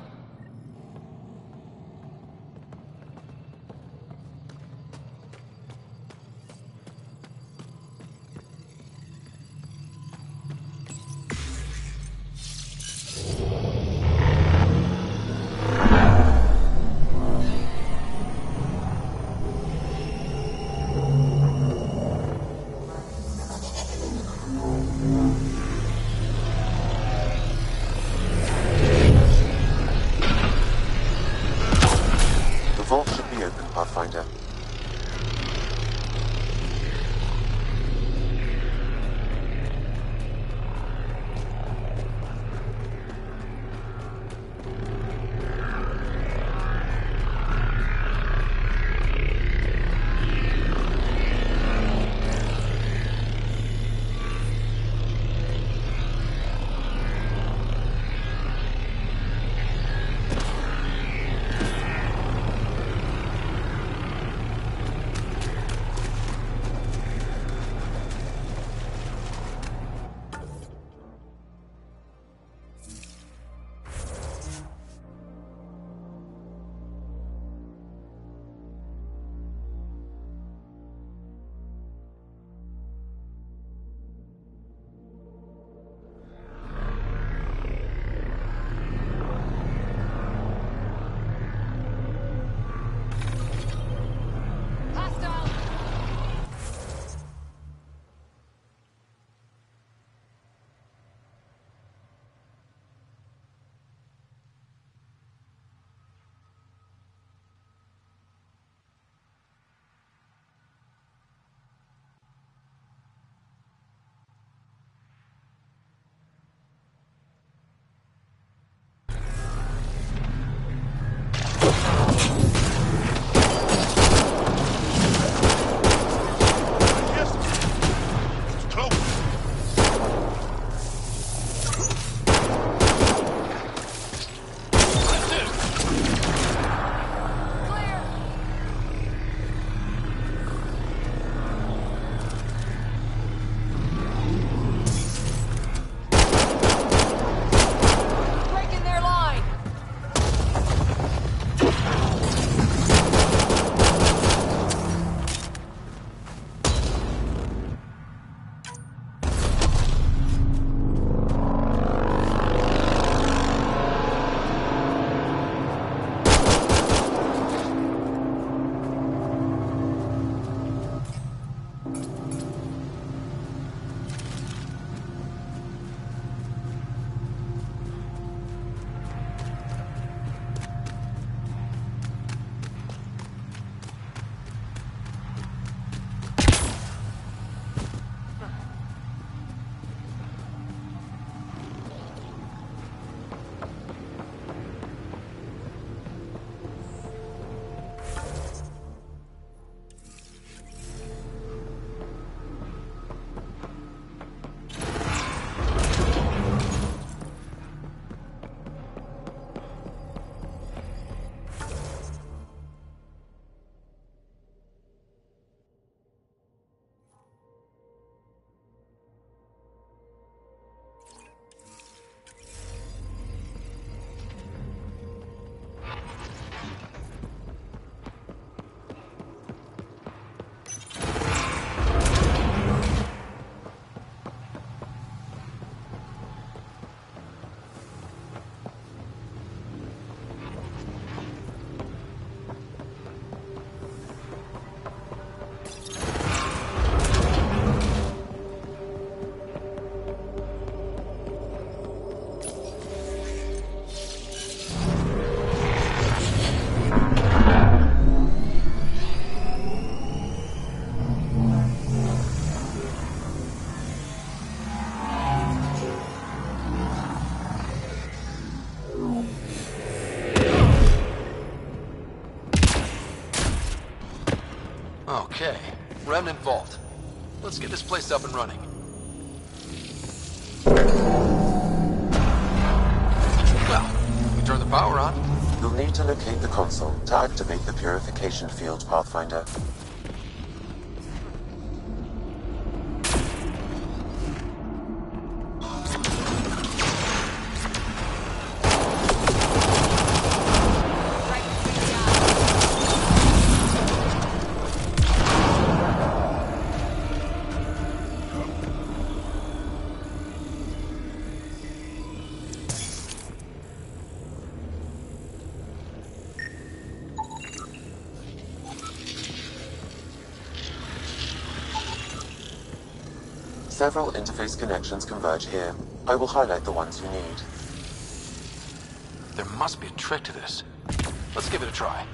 Okay, Remnant Vault. Let's get this place up and running. Well, we turn the power on. You'll need to locate the console to activate the purification field, Pathfinder. Several interface connections converge here. I will highlight the ones you need. There must be a trick to this. Let's give it a try.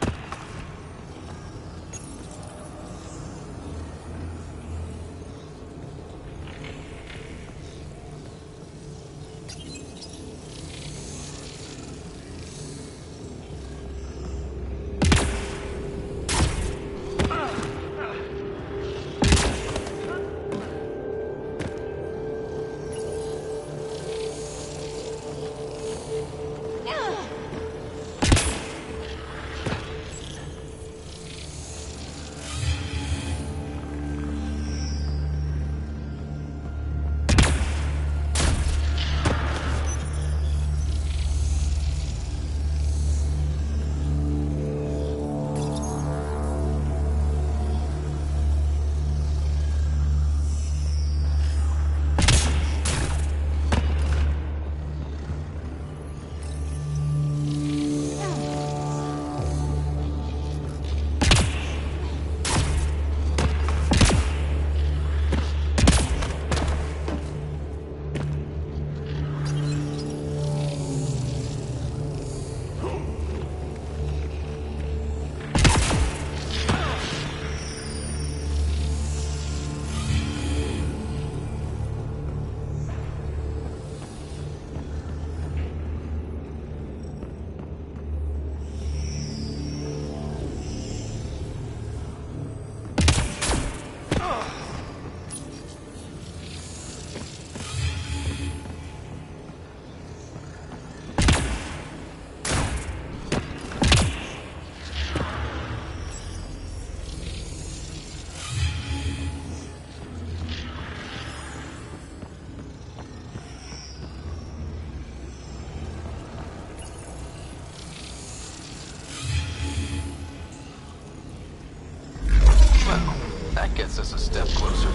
That gets us a step closer.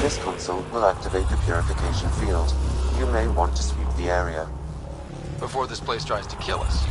This console will activate the purification field. You may want to sweep the area. Before this place tries to kill us.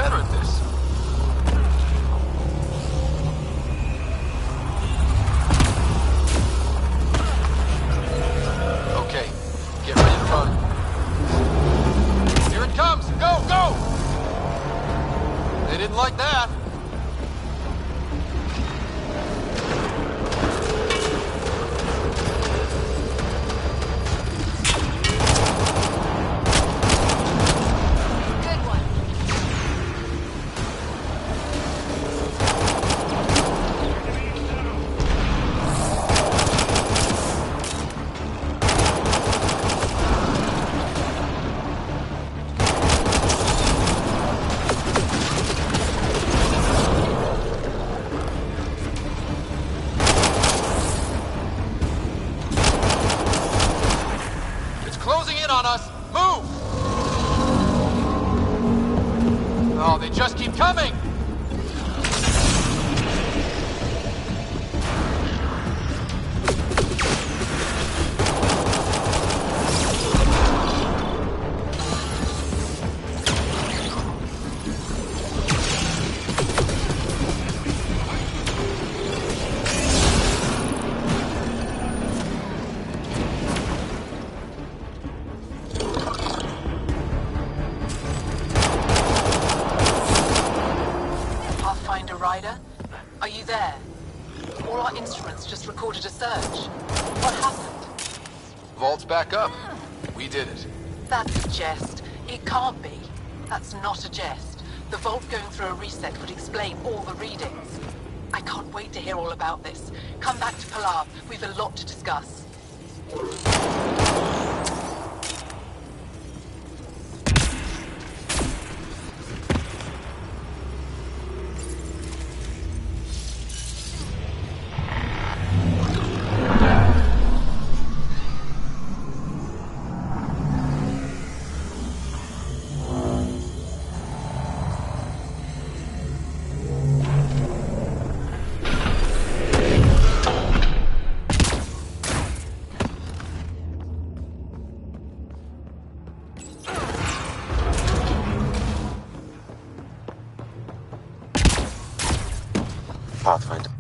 better at this. Okay, get ready to run. Here it comes! Go, go! They didn't like that. Good one. It's closing in on us. Move! Oh, they just keep coming! Pathfinder Rider, are you there? All our instruments just recorded a surge. What happened? Vault's back up. We did it. That's a jest. It can't be. That's not a jest. The vault going through a reset would explain all the readings. I can't wait to hear all about this. Come back to Palav. We've a lot to discuss. Pathfinder.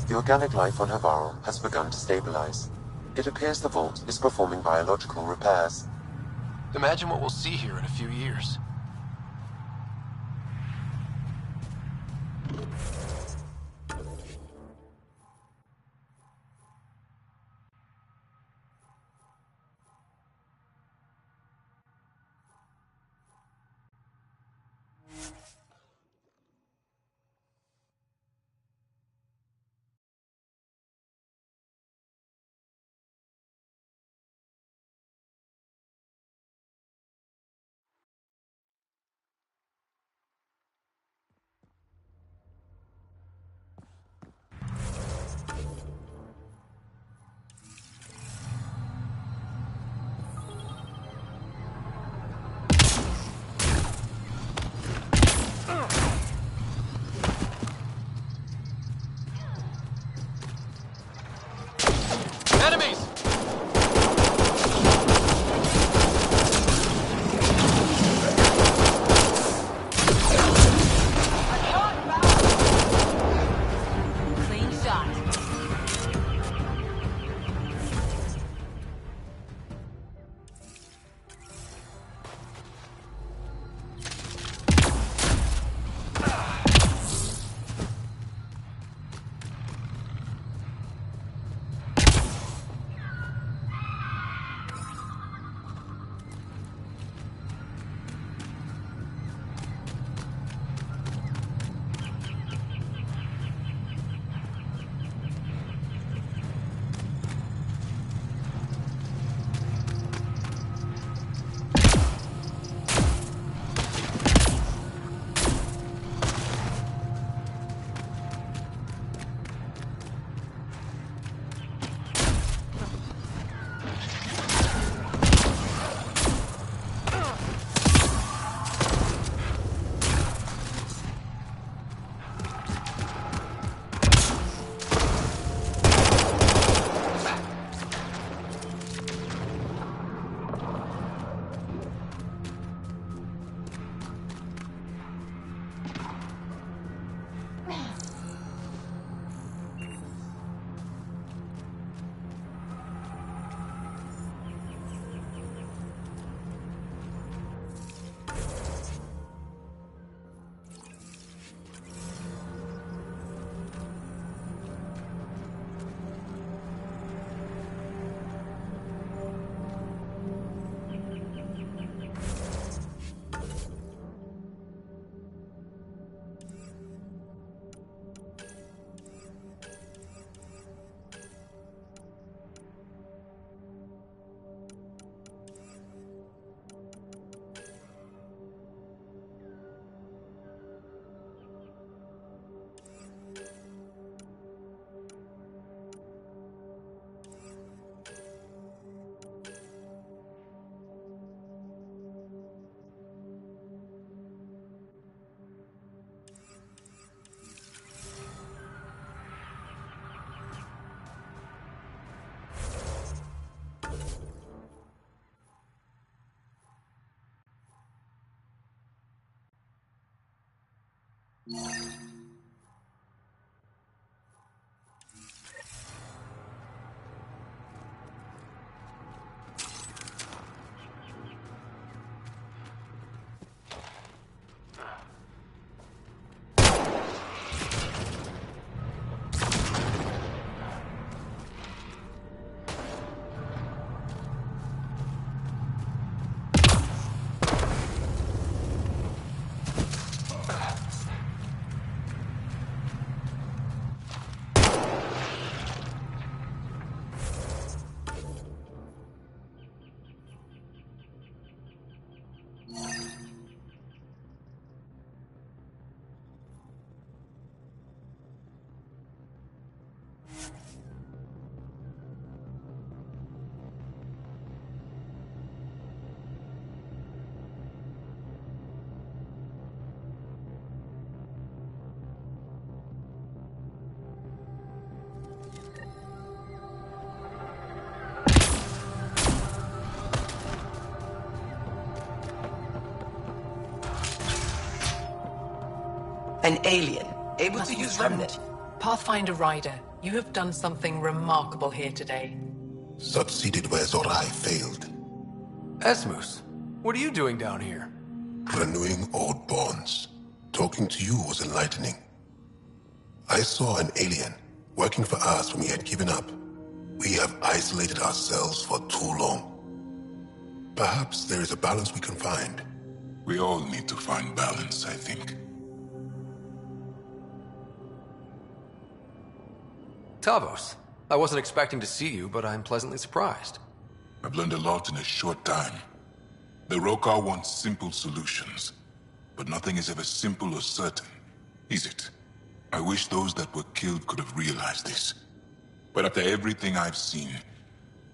The organic life on Havarl has begun to stabilize. It appears the vault is performing biological repairs. Imagine what we'll see here in a few years. An alien, able to use remnant. Pathfinder Rider, you have done something remarkable here today. Succeeded where Zorai failed. Esmus, what are you doing down here? Renewing old bonds. Talking to you was enlightening. I saw an alien working for us when we had given up. We have isolated ourselves for too long. Perhaps there is a balance we can find. We all need to find balance, I think. Tavos, I wasn't expecting to see you, but I'm pleasantly surprised. I've learned a lot in a short time. The Rokar want simple solutions, but nothing is ever simple or certain, is it? I wish those that were killed could have realized this. But after everything I've seen,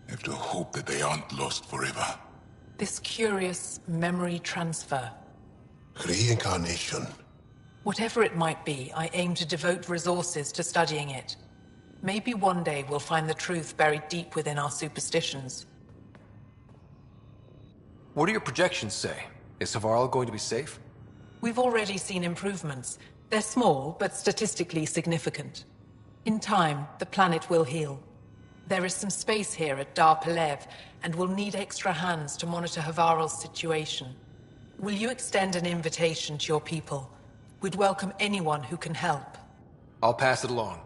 I have to hope that they aren't lost forever. This curious memory transfer. Reincarnation. Whatever it might be, I aim to devote resources to studying it. Maybe one day we'll find the truth buried deep within our superstitions. What do your projections say? Is Havarl going to be safe? We've already seen improvements. They're small, but statistically significant. In time, the planet will heal. There is some space here at Dar Pelev, and we'll need extra hands to monitor Havarl's situation. Will you extend an invitation to your people? We'd welcome anyone who can help. I'll pass it along.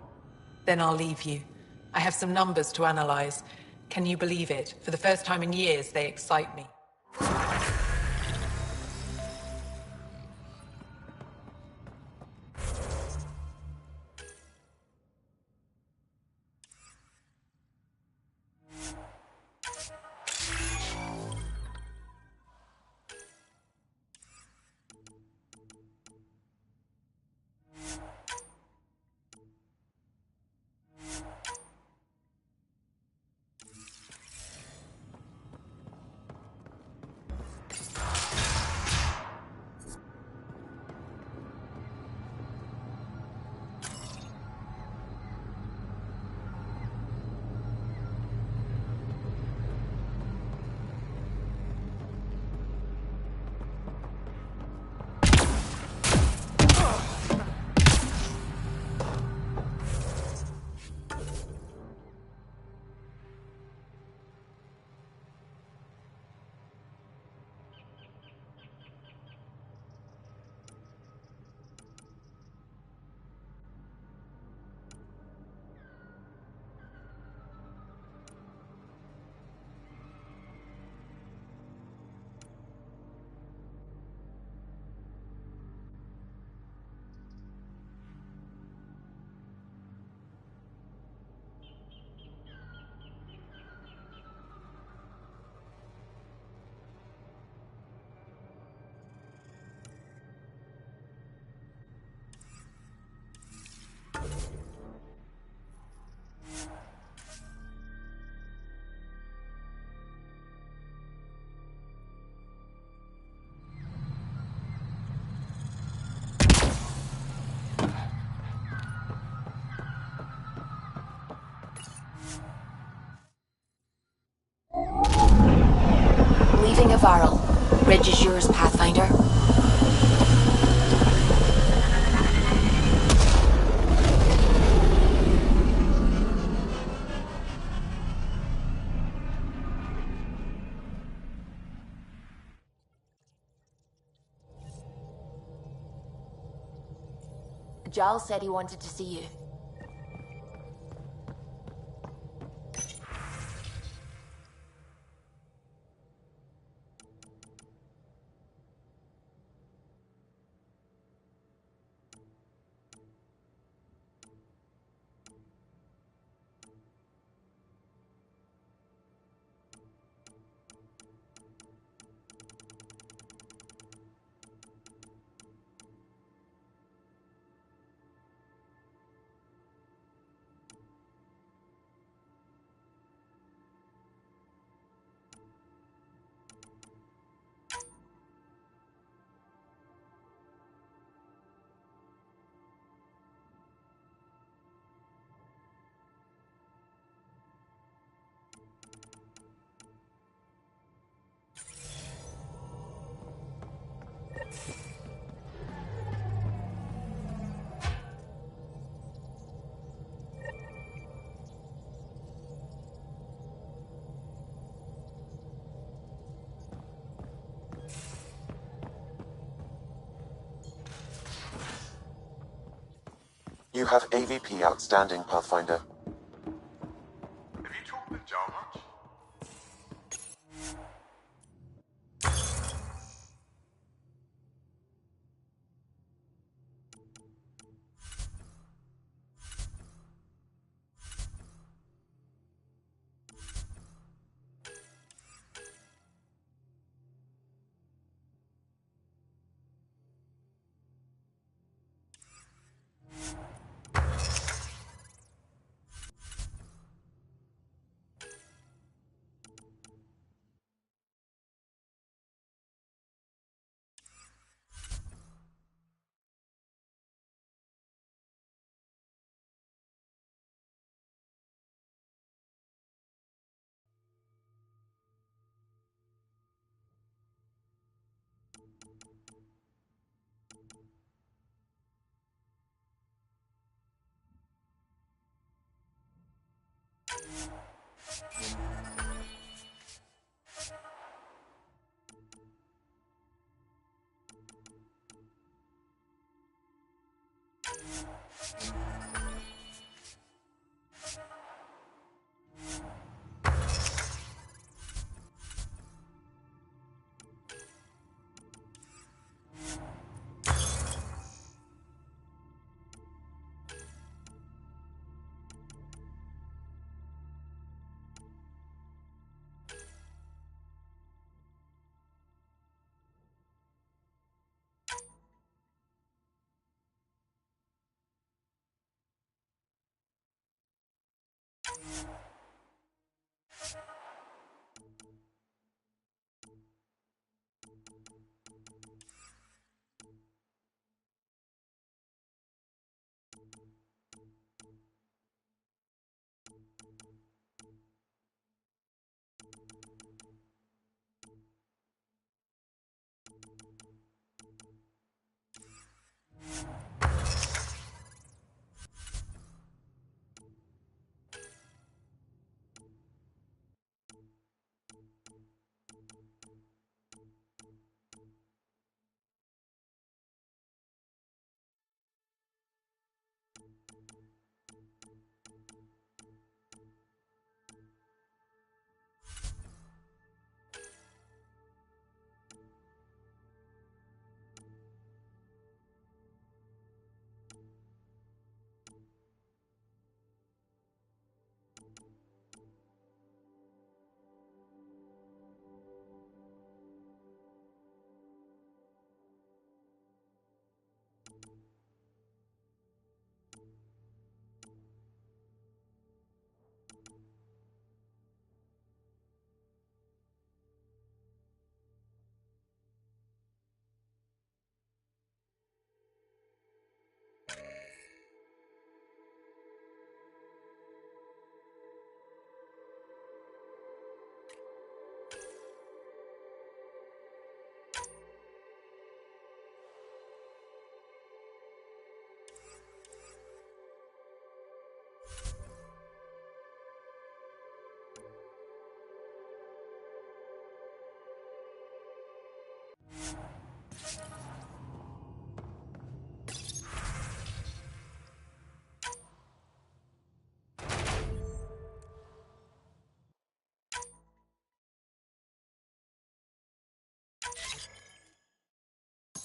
Then I'll leave you. I have some numbers to analyze. Can you believe it? For the first time in years, they excite me. Leaving Havarl. Ridge is yours, Pathfinder. Giles said he wanted to see you. You have AVP outstanding, Pathfinder. Have you talked with Jal much?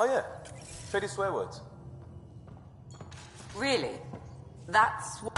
Oh yeah, traded swear words. Really? That's what...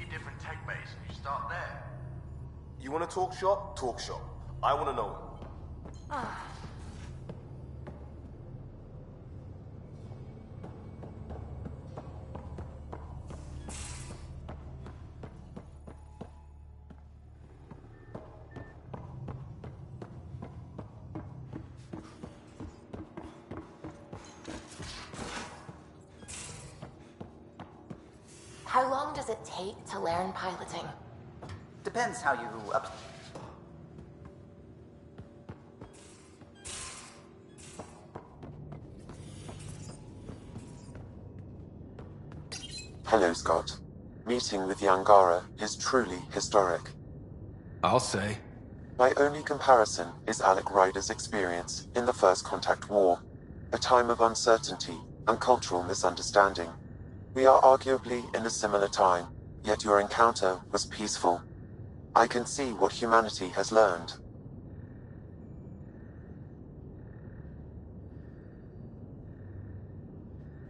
Different tech base, and you start there. You want to talk shop? Talk shop. I want to know it. How long does it take to learn piloting? Depends how you Hello, Scott. Meeting with the Angara is truly historic. I'll say. My only comparison is Alec Ryder's experience in the First Contact War, a time of uncertainty and cultural misunderstanding. We are arguably in a similar time, yet your encounter was peaceful. I can see what humanity has learned.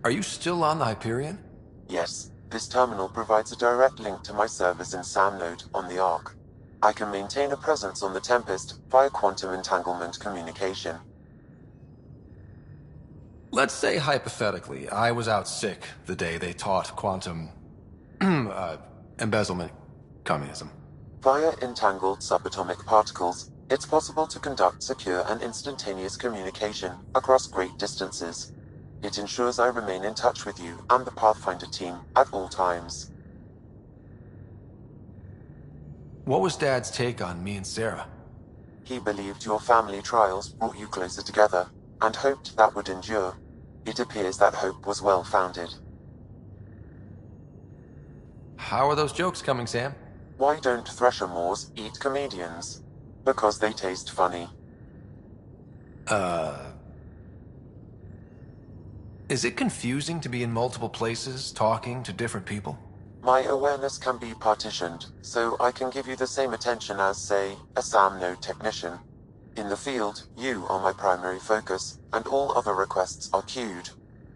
Are you still on the Hyperion? Yes, this terminal provides a direct link to my servers in SamNode on the Ark. I can maintain a presence on the Tempest via quantum entanglement communication. Let's say hypothetically, I was out sick the day they taught quantum... embezzlement communism. Via entangled subatomic particles, it's possible to conduct secure and instantaneous communication across great distances. It ensures I remain in touch with you and the Pathfinder team at all times. What was Dad's take on me and Sarah? He believed your family trials brought you closer together, and hoped that would endure. It appears that hope was well-founded. How are those jokes coming, Sam? Why don't Thresher Moors eat comedians? Because they taste funny. Is it confusing to be in multiple places, talking to different people? My awareness can be partitioned, so I can give you the same attention as, say, a SamNode technician. In the field, you are my primary focus, and all other requests are queued.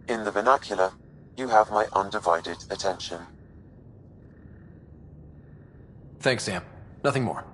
In the vernacular, you have my undivided attention. Thanks, Sam. Nothing more.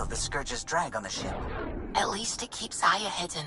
The Scourge's drag on the ship. At least it keeps Aya hidden.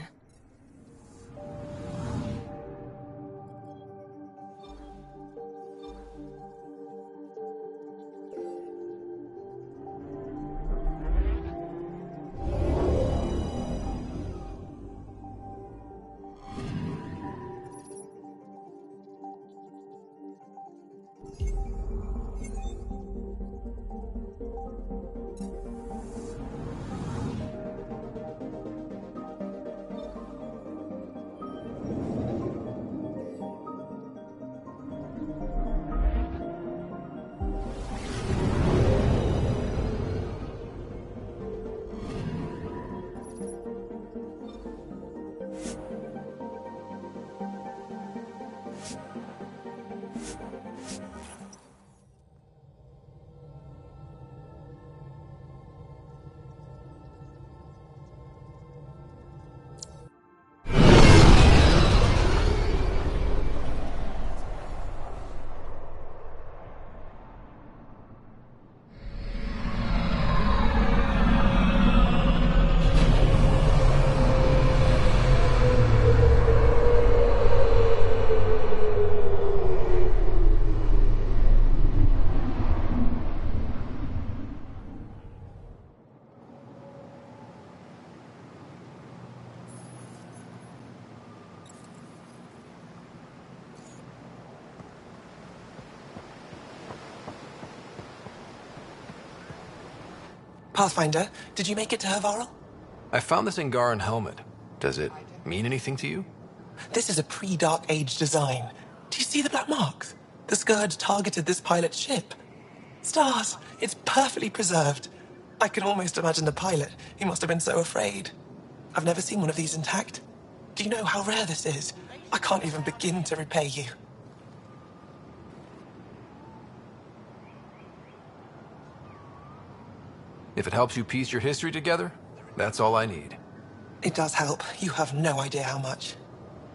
Pathfinder, did you make it to Hervarl? I found this Angaran helmet. Does it mean anything to you? This is a pre-Dark Age design. Do you see the black marks? The Scourge targeted this pilot's ship. Stars, it's perfectly preserved. I can almost imagine the pilot. He must have been so afraid. I've never seen one of these intact. Do you know how rare this is? I can't even begin to repay you. If it helps you piece your history together, that's all I need. It does help. You have no idea how much.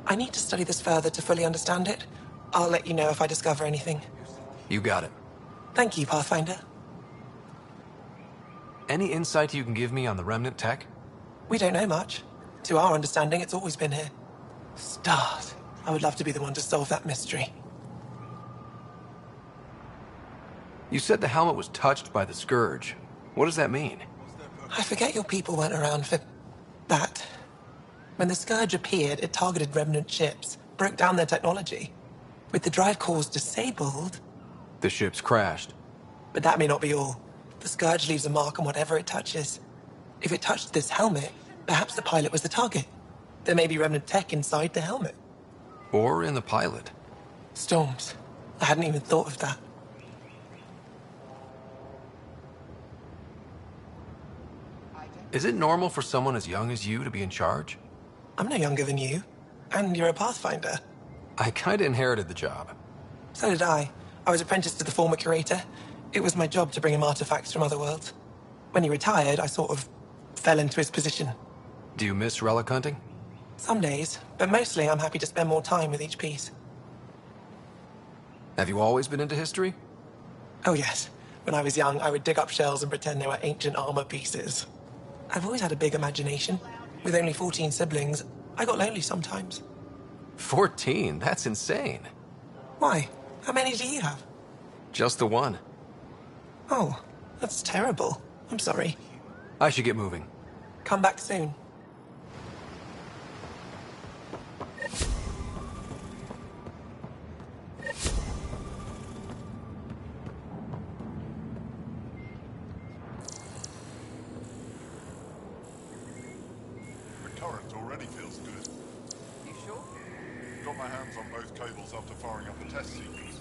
I need to study this further to fully understand it. I'll let you know if I discover anything. You got it. Thank you, Pathfinder. Any insight you can give me on the Remnant tech? We don't know much. To our understanding, it's always been here. Stars. I would love to be the one to solve that mystery. You said the helmet was touched by the Scourge. What does that mean? I forget your people weren't around for that. When the Scourge appeared, it targeted Remnant ships, broke down their technology. With the drive cores disabled... The ships crashed. But that may not be all. The Scourge leaves a mark on whatever it touches. If it touched this helmet, perhaps the pilot was the target. There may be Remnant tech inside the helmet. Or in the pilot. Storms. I hadn't even thought of that. Is it normal for someone as young as you to be in charge? I'm no younger than you. And you're a Pathfinder. I kinda inherited the job. So did I. I was apprenticed to the former curator. It was my job to bring him artifacts from other worlds. When he retired, I sort of fell into his position. Do you miss relic hunting? Some days, but mostly I'm happy to spend more time with each piece. Have you always been into history? Oh yes. When I was young, I would dig up shells and pretend they were ancient armor pieces. I've always had a big imagination. With only 14 siblings, I got lonely sometimes. 14? That's insane. Why? How many do you have? Just the one. Oh, that's terrible. I'm sorry. I should get moving. Come back soon. Current already feels good. You sure? Got my hands on both cables after firing up the test sequence.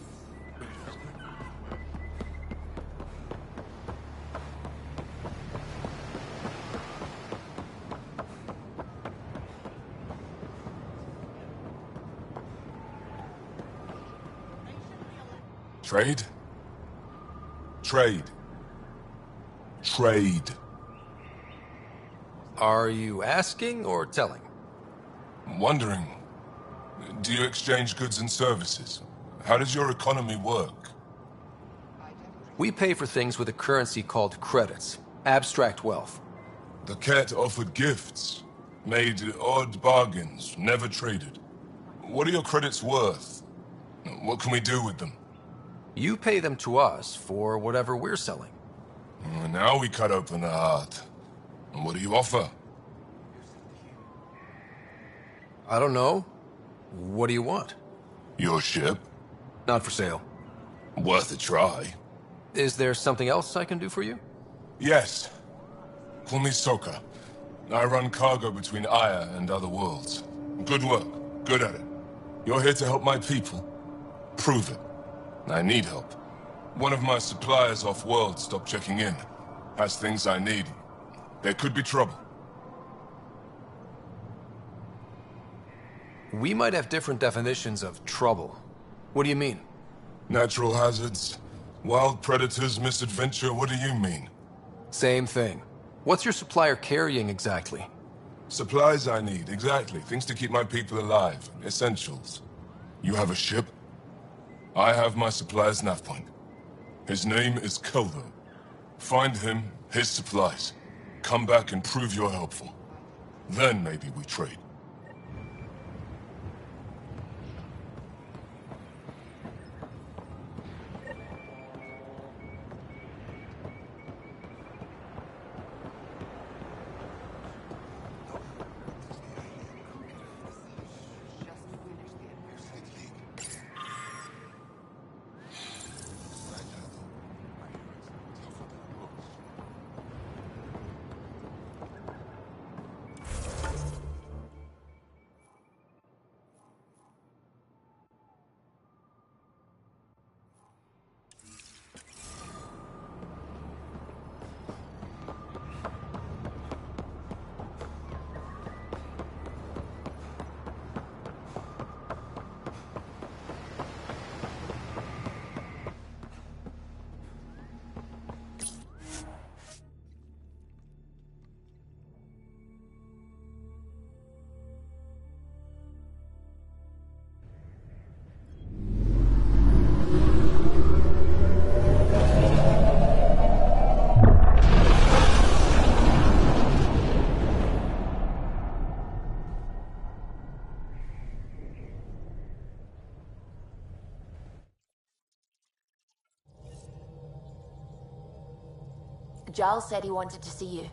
Trade? Trade. Trade. Are you asking or telling? Wondering, do you exchange goods and services? How does your economy work? We pay for things with a currency called credits. Abstract wealth. The Ket offered gifts, made odd bargains, never traded. What are your credits worth? What can we do with them? You pay them to us for whatever we're selling. Now we cut open the heart. What do you offer? I don't know. What do you want? Your ship? Not for sale. Worth a try. Is there something else I can do for you? Yes. Call me Soka. I run cargo between Aya and other worlds. Good work. Good at it. You're here to help my people. Prove it. I need help. One of my suppliers off-world stopped checking in. Has things I need. There could be trouble. We might have different definitions of trouble. What do you mean? Natural hazards, wild predators, misadventure, what do you mean? Same thing. What's your supplier carrying exactly? Supplies I need, exactly. Things to keep my people alive. Essentials. You have a ship? I have my supplier's nav point. His name is Keldo. Find him, his supplies. Come back and prove you're helpful. Then maybe we trade. Giles said he wanted to see you.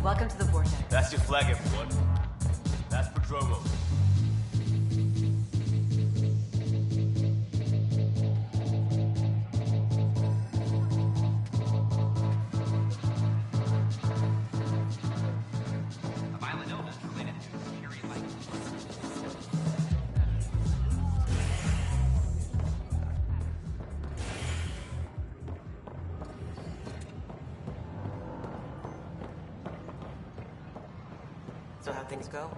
Welcome to the Vortex. That's your flag, everyone. That's Prodromo. So how'd things go?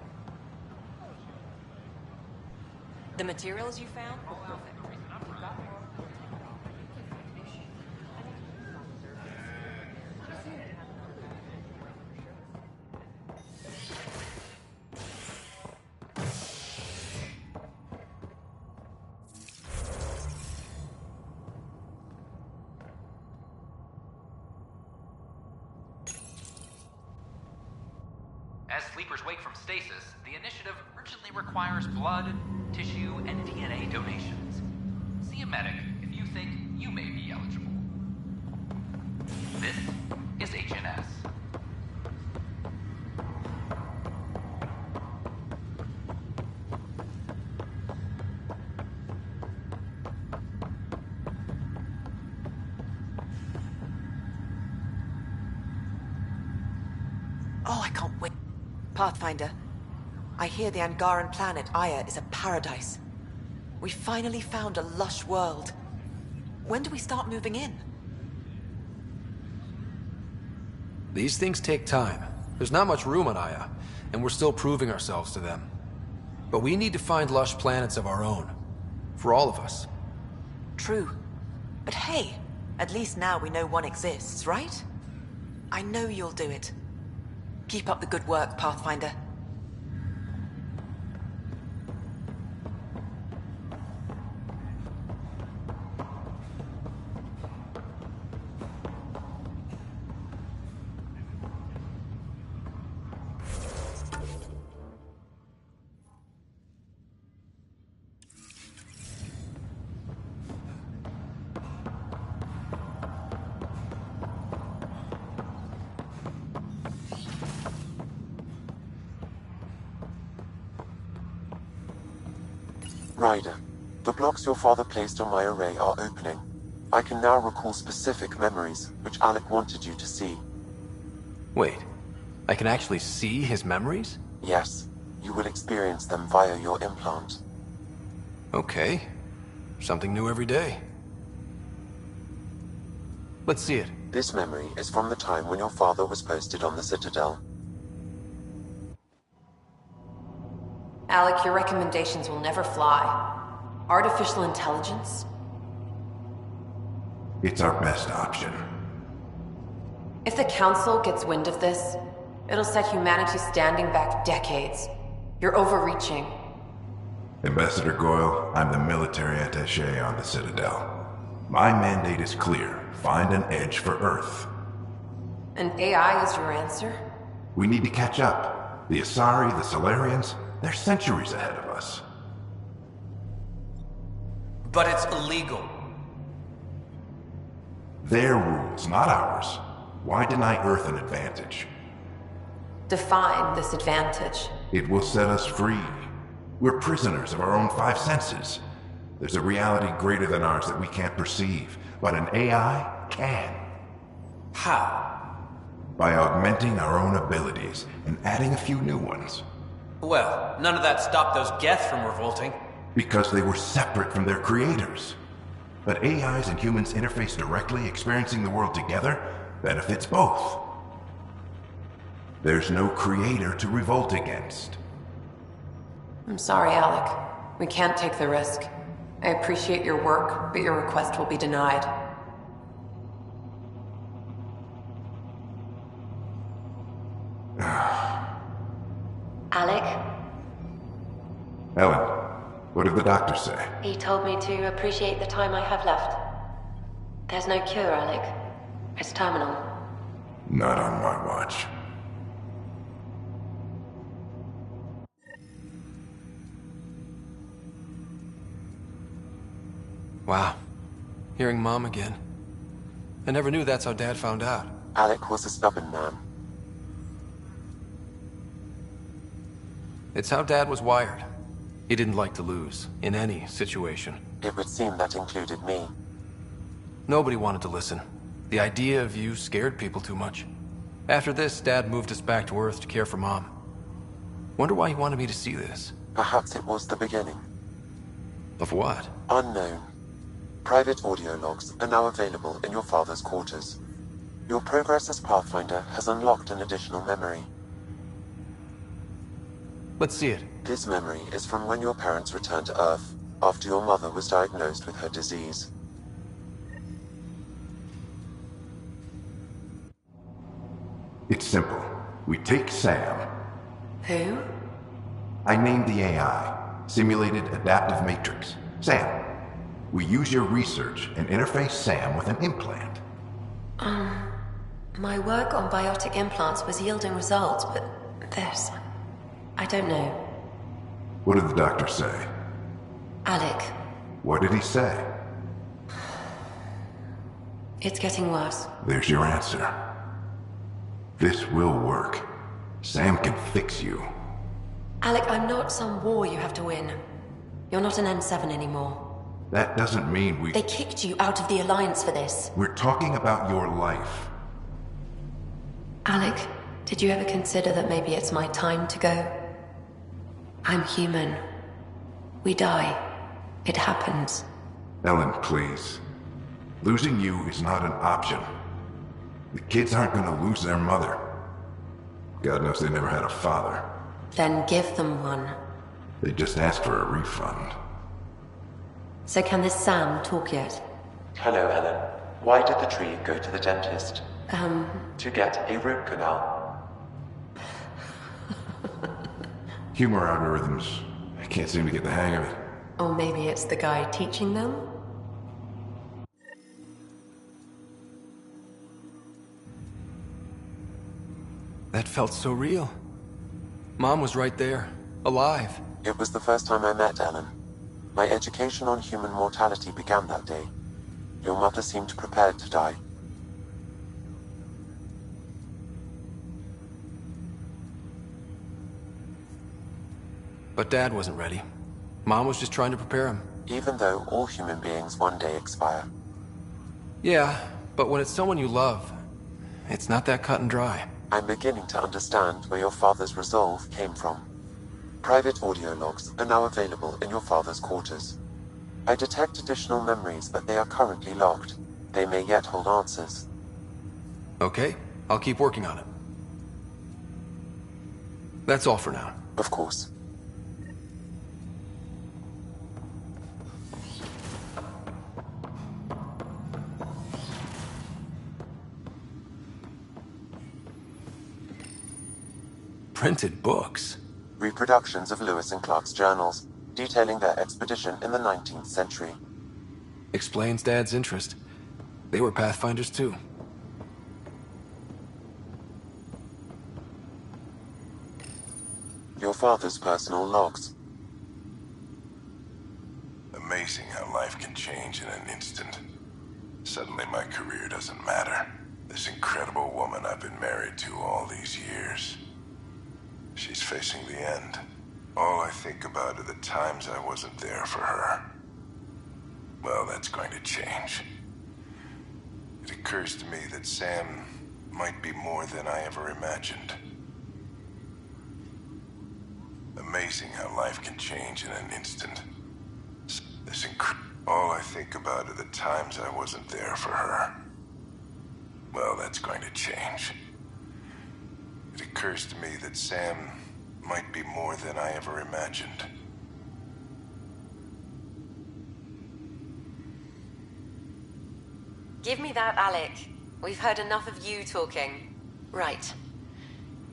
The materials you found were perfect. You got more. sleepers wake from stasis, the initiative urgently requires blood, tissue, and DNA donations. See a medic if you think you may be eligible. This is HNS. Oh, I can't wait. Pathfinder, I hear the Angaran planet, Aya, is a paradise. We finally found a lush world. When do we start moving in? These things take time. There's not much room on Aya, and we're still proving ourselves to them. But we need to find lush planets of our own. For all of us. True. But hey, at least now we know one exists, right? I know you'll do it. Keep up the good work, Pathfinder. Ryder, the blocks your father placed on my array are opening. I can now recall specific memories, which Alec wanted you to see. Wait, I can actually see his memories? Yes, you will experience them via your implant. Okay. Something new every day. Let's see it. This memory is from the time when your father was posted on the Citadel. Alec, your recommendations will never fly. Artificial intelligence? It's our best option. If the Council gets wind of this, it'll set humanity standing back decades. You're overreaching. Ambassador Goyle, I'm the military attaché on the Citadel. My mandate is clear. Find an edge for Earth. And AI is your answer? We need to catch up. The Asari, the Solarians, they're centuries ahead of us. But it's illegal. Their rules, not ours. Why deny Earth an advantage? Define this advantage. It will set us free. We're prisoners of our own five senses. There's a reality greater than ours that we can't perceive, but an AI can. How? By augmenting our own abilities and adding a few new ones. Well, none of that stopped those Geth from revolting. Because they were separate from their creators. But AIs and humans interface directly, experiencing the world together, benefits both. There's no creator to revolt against. I'm sorry, Alec. We can't take the risk. I appreciate your work, but your request will be denied. Alec? Ellen, what did the doctor say? He told me to appreciate the time I have left. There's no cure, Alec. It's terminal. Not on my watch. Wow. Hearing Mom again. I never knew that's how Dad found out. Alec was a stubborn man. It's how Dad was wired. He didn't like to lose, in any situation. It would seem that included me. Nobody wanted to listen. The idea of you scared people too much. After this, Dad moved us back to Earth to care for Mom. Wonder why he wanted me to see this. Perhaps it was the beginning. Of what? Unknown. Private audio logs are now available in your father's quarters. Your progress as Pathfinder has unlocked an additional memory. Let's see it. This memory is from when your parents returned to Earth, after your mother was diagnosed with her disease. It's simple. We take Sam. Who? I named the AI, Simulated Adaptive Matrix. Sam. We use your research and interface Sam with an implant. My work on biotic implants was yielding results, but this... I don't know. What did the doctor say? Alec, What did he say? it's getting worse. There's your answer. This will work. Sam can fix you. Alec, I'm not some war you have to win. You're not an N7 anymore. That doesn't mean we... They kicked you out of the Alliance for this. We're talking about your life. Alec, did you ever consider that maybe it's my time to go? I'm human. We die. It happens. Ellen, please. Losing you is not an option. The kids aren't gonna lose their mother. God knows they never had a father. Then give them one. They just asked for a refund. So can this Sam talk yet? Hello, Ellen. Why did the tree go to the dentist? To get a root canal. Humor algorithms. I can't seem to get the hang of it. Or maybe it's the guy teaching them? That felt so real. Mom was right there, alive. It was the first time I met Ellen. My education on human mortality began that day. Your mother seemed prepared to die. But Dad wasn't ready. Mom was just trying to prepare him. Even though all human beings one day expire. Yeah, but when it's someone you love, it's not that cut and dry. I'm beginning to understand where your father's resolve came from. Private audio logs are now available in your father's quarters. I detect additional memories, but they are currently locked. They may yet hold answers. Okay, I'll keep working on it. That's all for now. Of course. Printed books? Reproductions of Lewis and Clark's journals, detailing their expedition in the 19th century. Explains Dad's interest. They were Pathfinders too. Your father's personal logs. Amazing how life can change in an instant. Suddenly my career doesn't matter. This incredible woman I've been married to all these years. She's facing the end. All I think about are the times I wasn't there for her. Well, that's going to change. It occurs to me that Sam might be more than I ever imagined. Amazing how life can change in an instant. All I think about are the times I wasn't there for her. Well, that's going to change. It occurs to me that Sam might be more than I ever imagined. Give me that, Alec. We've heard enough of you talking. Right.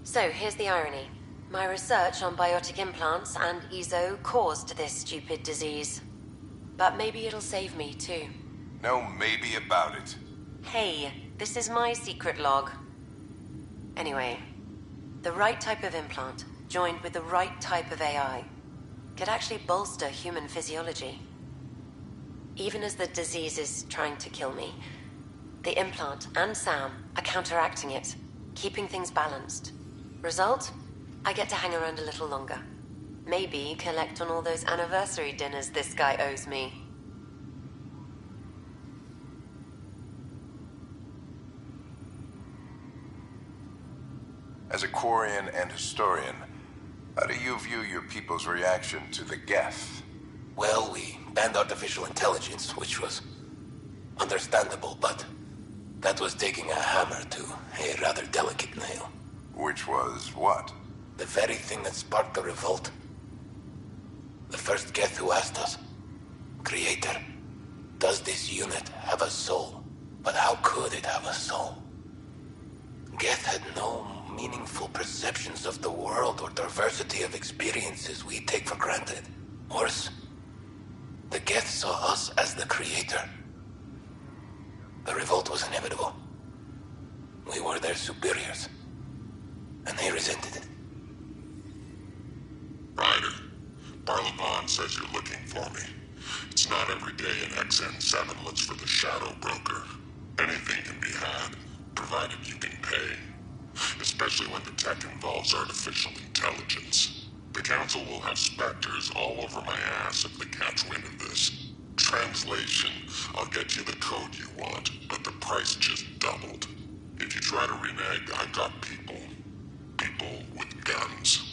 So, here's the irony. My research on biotic implants and EZO caused this stupid disease. But maybe it'll save me, too. No maybe about it. Hey, this is my secret log. Anyway, the right type of implant, joined with the right type of AI, could actually bolster human physiology. Even as the disease is trying to kill me, the implant and Sam are counteracting it, keeping things balanced. Result? I get to hang around a little longer. Maybe collect on all those anniversary dinners this guy owes me. As a Quarian and historian, how do you view your people's reaction to the Geth? Well, we banned artificial intelligence, which was understandable, but that was taking a hammer to a rather delicate nail. Which was what? The very thing that sparked the revolt. The first Geth who asked us, Creator, does this unit have a soul? But how could it have a soul? Geth had no meaningful perceptions of the world or diversity of experiences we take for granted. Worse, the Geth saw us as the Creator. The revolt was inevitable. We were their superiors, and they resented it. says you're looking for me. It's not every day an XN7 looks for the Shadow Broker. Anything can be had, provided you can pay. Especially when the tech involves artificial intelligence. The Council will have specters all over my ass if they catch wind of this. Translation, I'll get you the code you want, but the price just doubled. If you try to renege, I've got people. People with guns.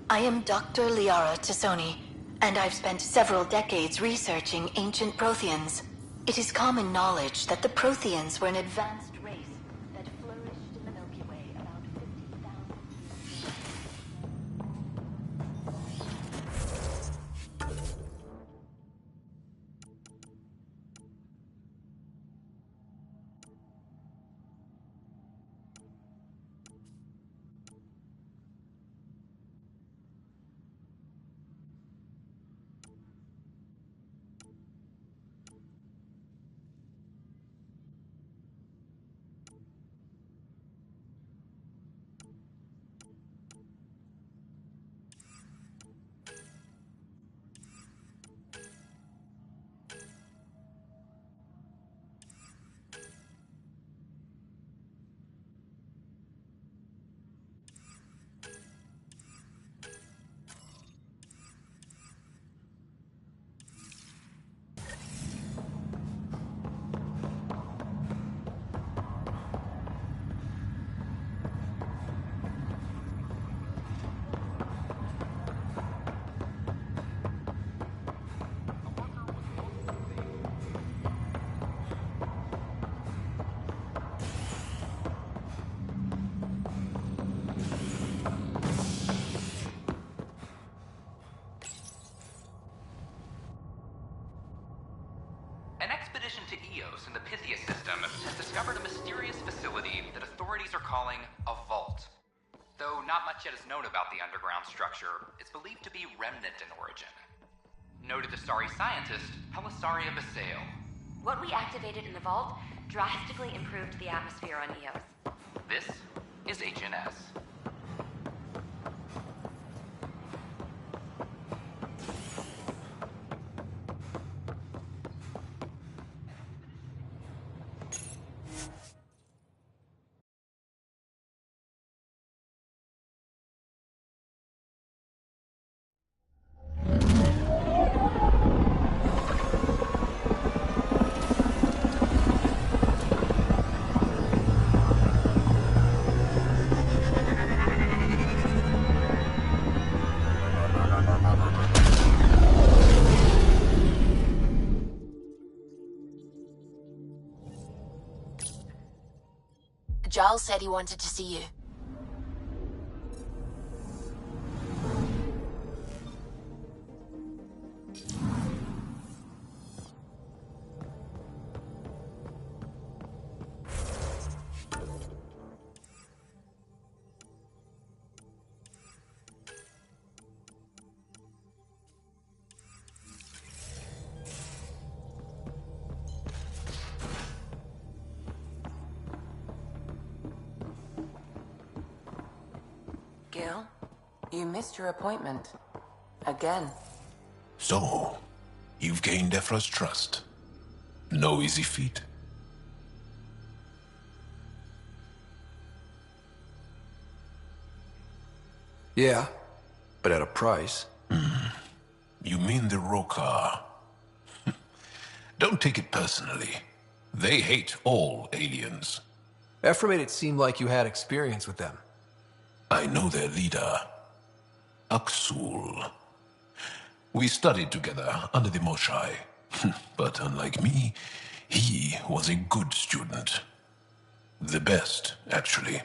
I am Dr. Liara Tassoni, and I've spent several decades researching ancient Protheans. It is common knowledge that the Protheans were an advanced race that flourished in the Milky Way about 50,000 An expedition to Eos in the Pythia system has discovered a mysterious facility that authorities are calling a vault. Though not much yet is known about the underground structure, it's believed to be remnant in origin. Noted Astari scientist Pelisaria Basale. What we activated in the vault drastically improved the atmosphere on Eos. This is HNS. Giles said he wanted to see you. Gil, you missed your appointment. Again. So, you've gained Ephra's trust. No easy feat. Yeah, but at a price. You mean the Rokar? Don't take it personally. They hate all aliens. Ephra made it seem like you had experience with them. I know their leader, Aksul. We studied together under the Moshai. But unlike me, he was a good student. The best, actually.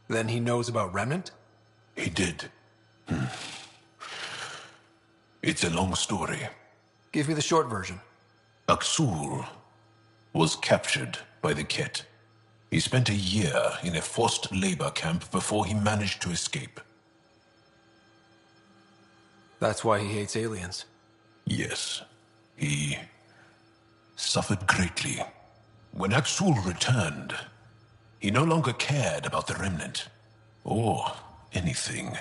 Then he knows about Remnant? He did. It's a long story. Give me the short version. Aksul was captured by the Ket. He spent a year in a forced labor camp before he managed to escape. That's why he hates aliens. Yes, he suffered greatly. When Axul returned, he no longer cared about the Remnant, or anything,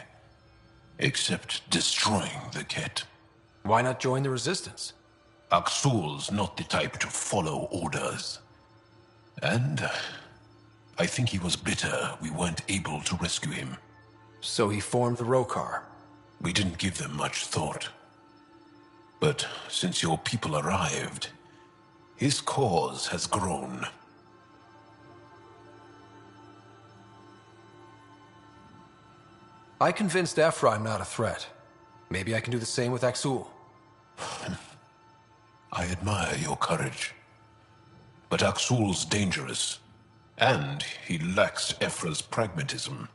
except destroying the Ket. Why not join the Resistance? Axul's not the type to follow orders. And I think he was bitter we weren't able to rescue him. So he formed the Rokar. We didn't give them much thought. But since your people arrived, his cause has grown. I convinced Ephra I'm not a threat. Maybe I can do the same with Axul. I admire your courage. But Axul's dangerous, and he lacks Ephra's pragmatism.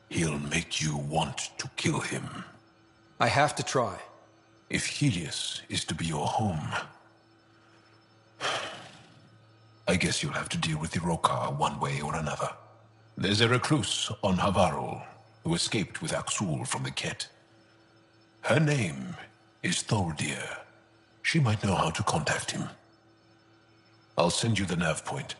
He'll make you want to kill him. I have to try. If Helios is to be your home, I guess you'll have to deal with the Rokar one way or another. There's a recluse on Havarul who escaped with Axul from the Ket. Her name is Thordir. She might know how to contact him. I'll send you the nav point.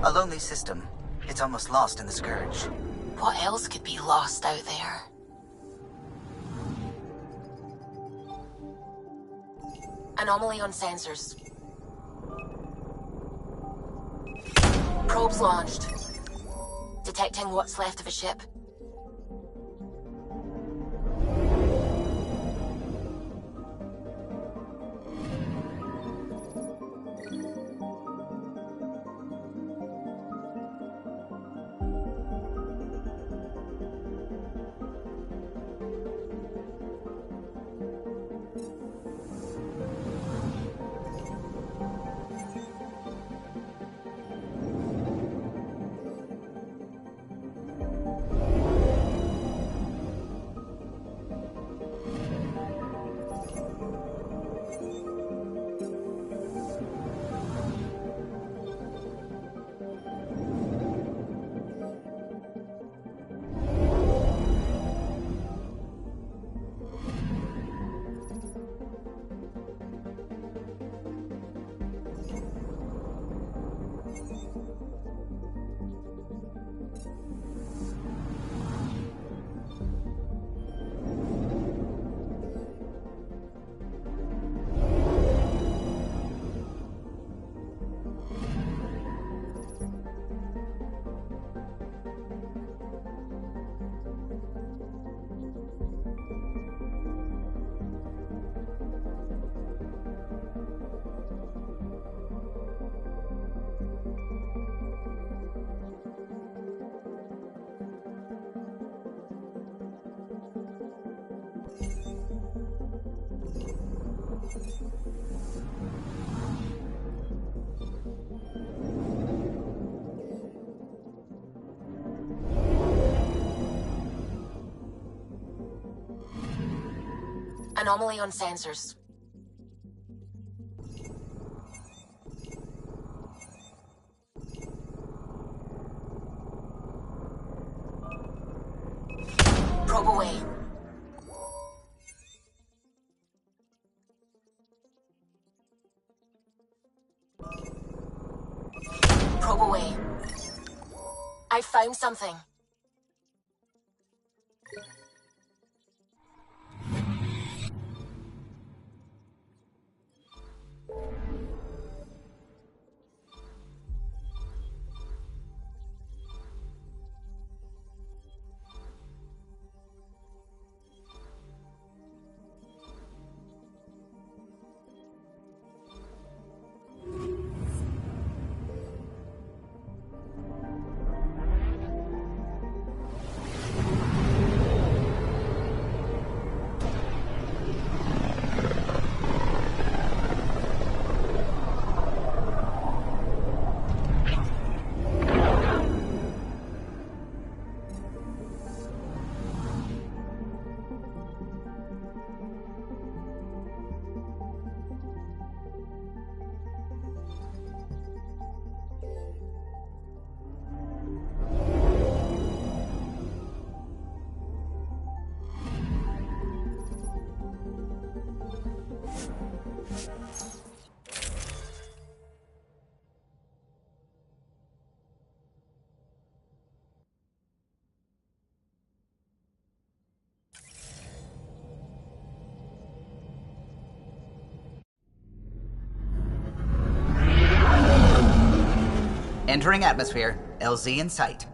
A lonely system. It's almost lost in the Scourge. What else could be lost out there? Anomaly on sensors. Probes launched. Detecting what's left of a ship. Anomaly on sensors. Probe away. Probe away. I found something. Entering atmosphere. LZ in sight.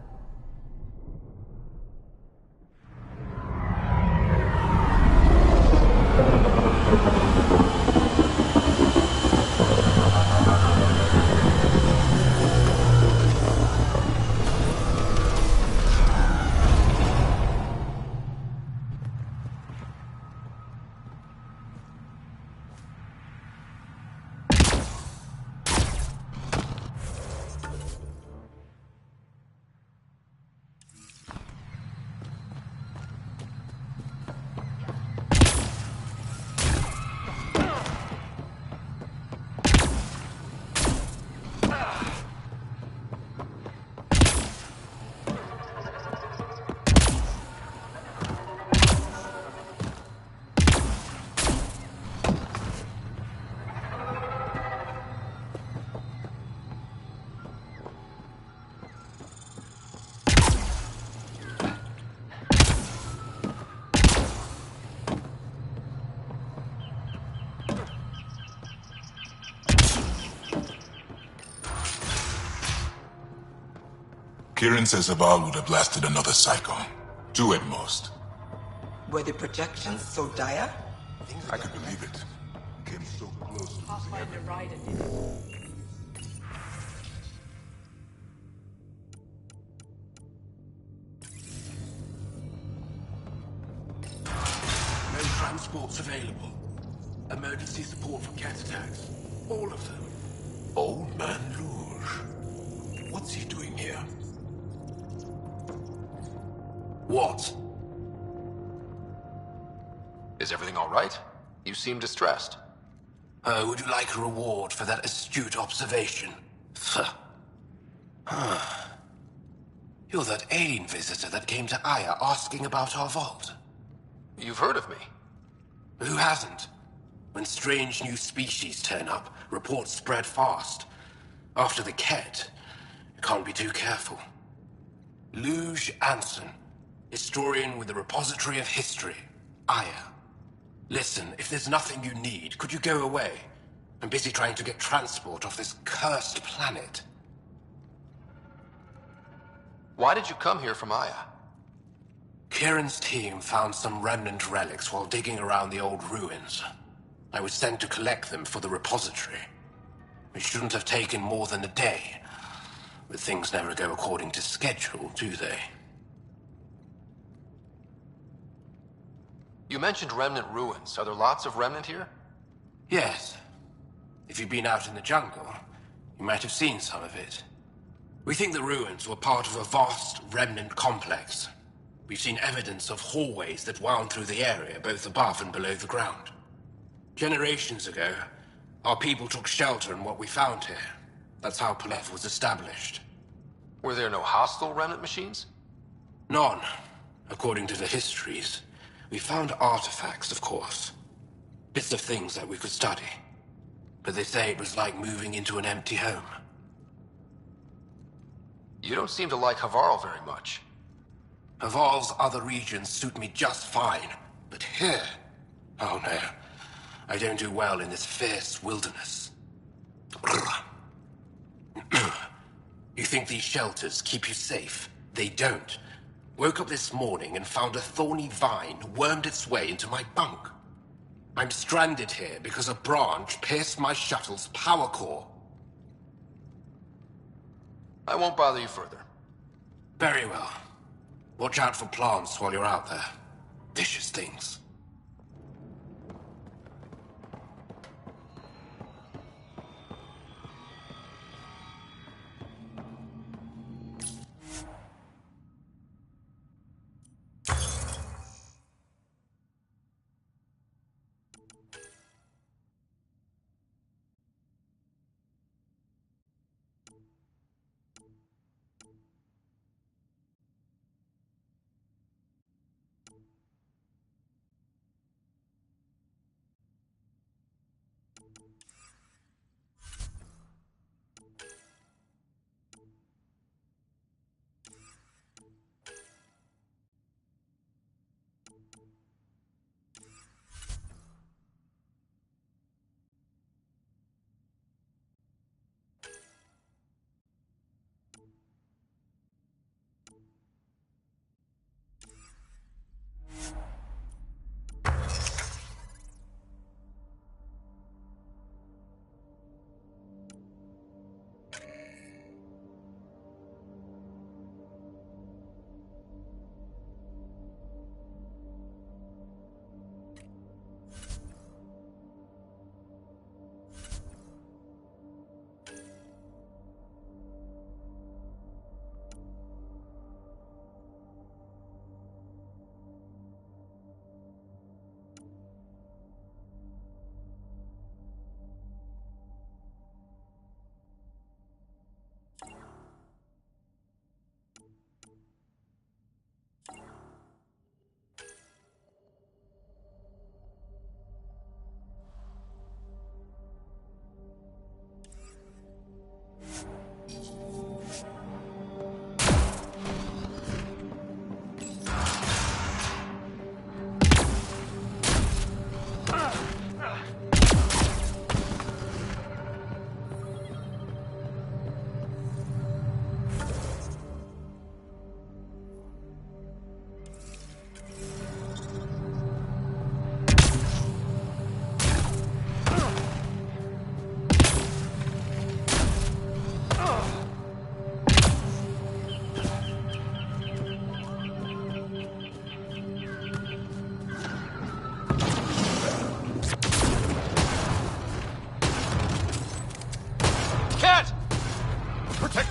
Kieran says Zaval would have lasted another cycle. 2 at most. Were the projections so dire? I could believe it. Came so close to losing everything. No transports available. Emergency support for cat attacks. All of them. Old Man Luge. What's he doing here? What? Is everything all right? You seem distressed. Would you like a reward for that astute observation? You're that alien visitor that came to Aya asking about our vault. You've heard of me. Who hasn't? When strange new species turn up, reports spread fast. After the Ket, you can't be too careful. Luge Anson, historian with the Repository of History, Aya. Listen, if there's nothing you need, could you go away? I'm busy trying to get transport off this cursed planet. Why did you come here from Aya? Kieran's team found some remnant relics while digging around the old ruins. I was sent to collect them for the repository. It shouldn't have taken more than a day. But things never go according to schedule, do they? You mentioned remnant ruins. Are there lots of remnant here? Yes. If you've been out in the jungle, you might have seen some of it. We think the ruins were part of a vast remnant complex. We've seen evidence of hallways that wound through the area, both above and below the ground. Generations ago, our people took shelter in what we found here. That's how Palef was established. Were there no hostile remnant machines? None. According to the histories, we found artifacts, of course. Bits of things that we could study. But they say it was like moving into an empty home. You don't seem to like Havarl very much. Havarl's other regions suit me just fine. But here... oh no. I don't do well in this fierce wilderness. You think these shelters keep you safe? They don't. Woke up this morning and found a thorny vine wormed its way into my bunk. I'm stranded here because a branch pierced my shuttle's power core. I won't bother you further. Very well. Watch out for plants while you're out there. Vicious things.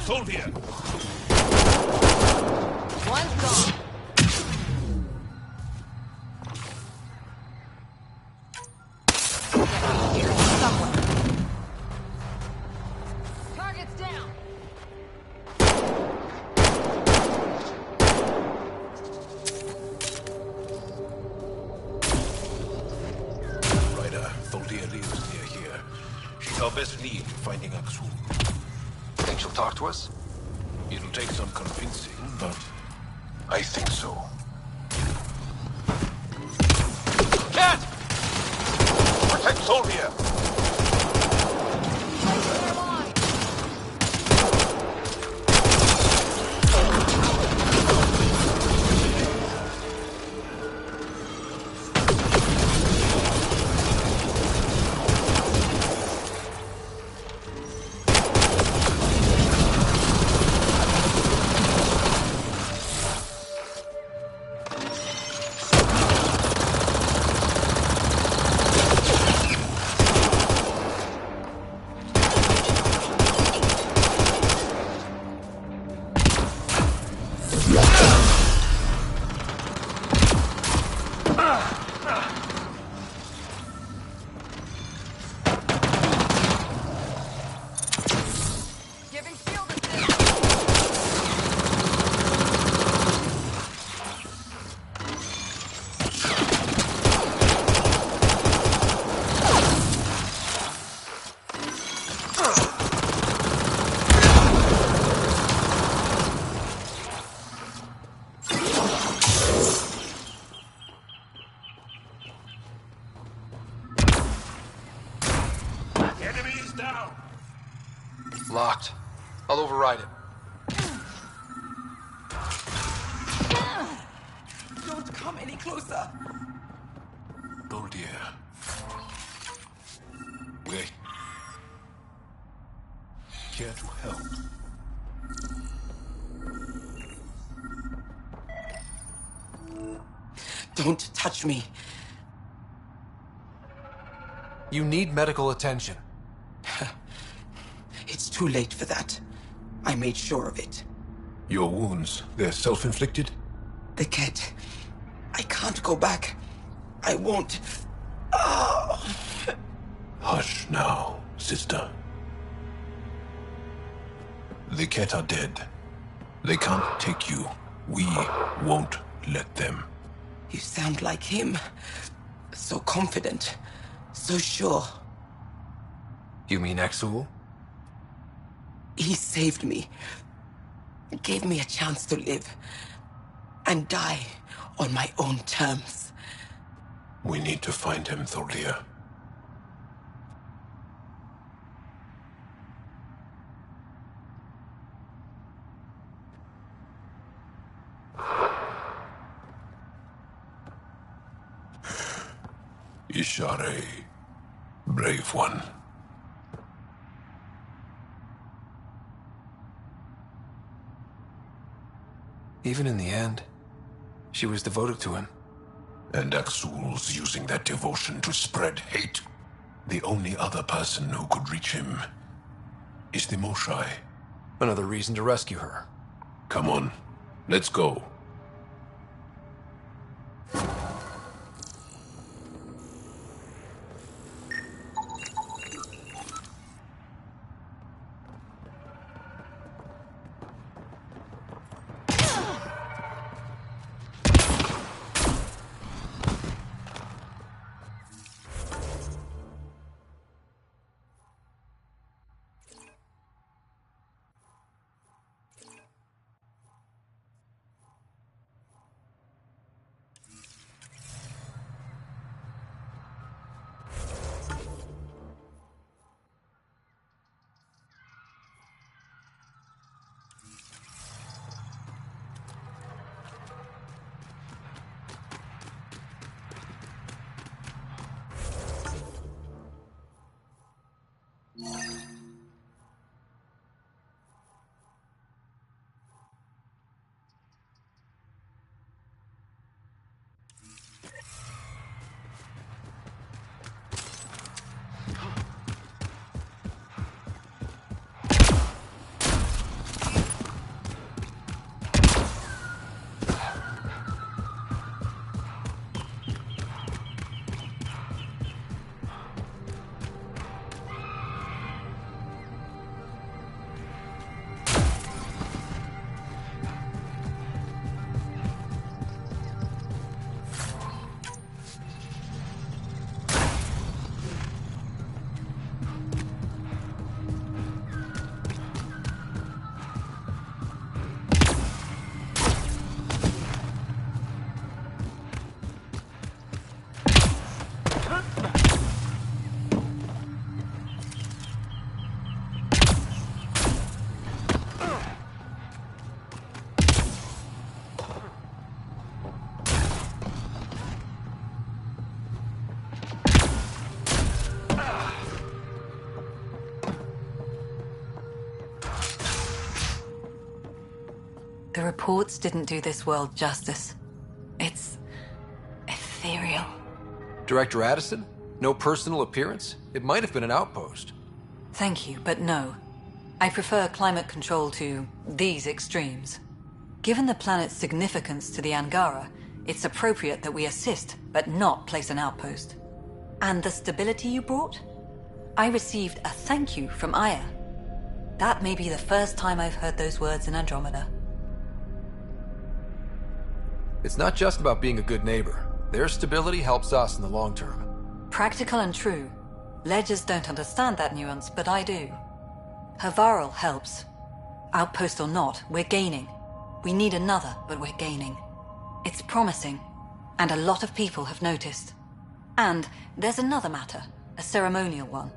Soldier! One's gone. Target's down. Ryder, Soldier lives near here. She's our best lead in finding Axel. Think she'll talk to us? It'll take some convincing, but I think so. Cat! Protect Soldier! override it. Don't come any closer. Goldier. Wait. Care to help? Don't touch me. You need medical attention. It's too late for that. I made sure of it. Your wounds, they're self-inflicted? The kid. I can't go back. I won't. Oh. Hush now, sister. The Ket are dead. They can't take you. We won't let them. You sound like him. So confident. So sure. You mean Exul? He saved me. Gave me a chance to live. And die on my own terms. We need to find him, Thorlia. Ishare, brave one. Even in the end, she was devoted to him. And Axul's using that devotion to spread hate. The only other person who could reach him is the Moshai. Another reason to rescue her. Come on, let's go. The reports didn't do this world justice. It's ethereal. Director Addison? No personal appearance? It might have been an outpost. Thank you, but no. I prefer climate control to these extremes. Given the planet's significance to the Angara, it's appropriate that we assist, but not place an outpost. And the stability you brought? I received a thank you from Aya. That may be the first time I've heard those words in Andromeda. It's not just about being a good neighbor. Their stability helps us in the long term. Practical and true. Ledgers don't understand that nuance, but I do. Havarl helps. Outpost or not, we're gaining. We need another, but we're gaining. It's promising, and a lot of people have noticed. And there's another matter, a ceremonial one.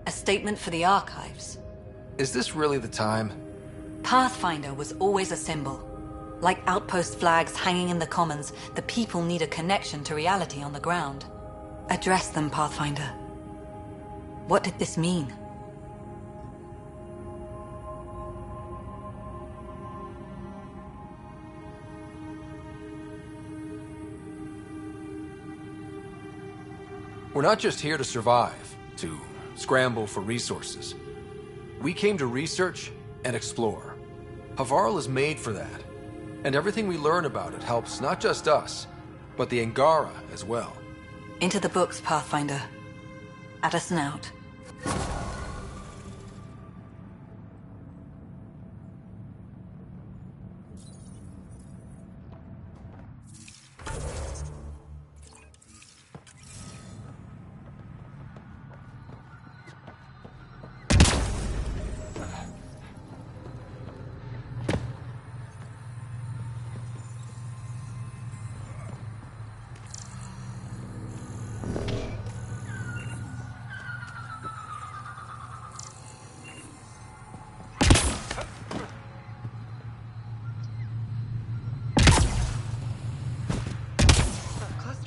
A statement for the archives. Is this really the time? Pathfinder was always a symbol. Like outpost flags hanging in the commons, the people need a connection to reality on the ground. Address them, Pathfinder. What did this mean? We're not just here to survive, to scramble for resources. We came to research and explore. Havarl is made for that. And everything we learn about it helps not just us, but the Angara as well. Into the books, Pathfinder. At us and out.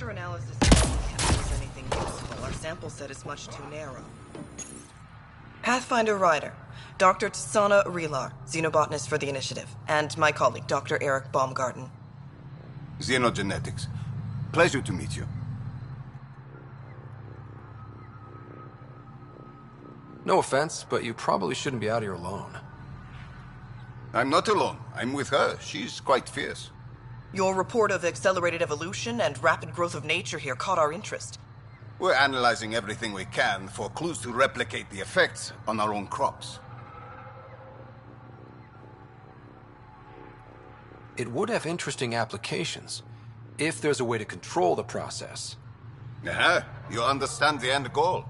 Analysis can't produce anything useful. Our sample set is much too narrow. Pathfinder Ryder, Dr. Tsana Relar, xenobotanist for the Initiative, and my colleague, Dr. Eric Baumgarten. Xenogenetics. Pleasure to meet you. No offense, but you probably shouldn't be out here alone. I'm not alone. I'm with her. She's quite fierce. Your report of accelerated evolution and rapid growth of nature here caught our interest. We're analyzing everything we can for clues to replicate the effects on our own crops. It would have interesting applications, if there's a way to control the process. You understand the end goal.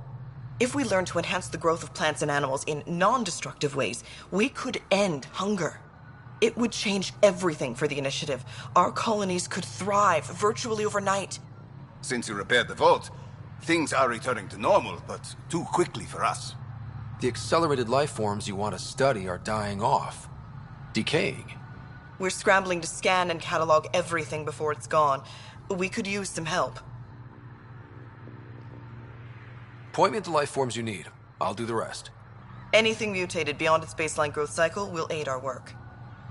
If we learn to enhance the growth of plants and animals in non-destructive ways, we could end hunger. It would change everything for the Initiative. Our colonies could thrive virtually overnight. Since you repaired the vault, things are returning to normal, but too quickly for us. The accelerated life forms you want to study are dying off, decaying. We're scrambling to scan and catalog everything before it's gone. We could use some help. Point me to the life forms you need. I'll do the rest. Anything mutated beyond its baseline growth cycle will aid our work.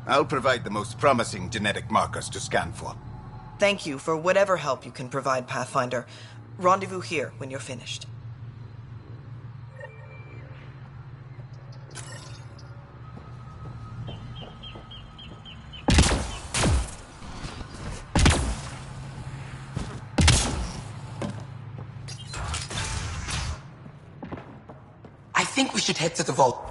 I'll provide the most promising genetic markers to scan for. Thank you for whatever help you can provide, Pathfinder. Rendezvous here when you're finished. I think we should head to the vault.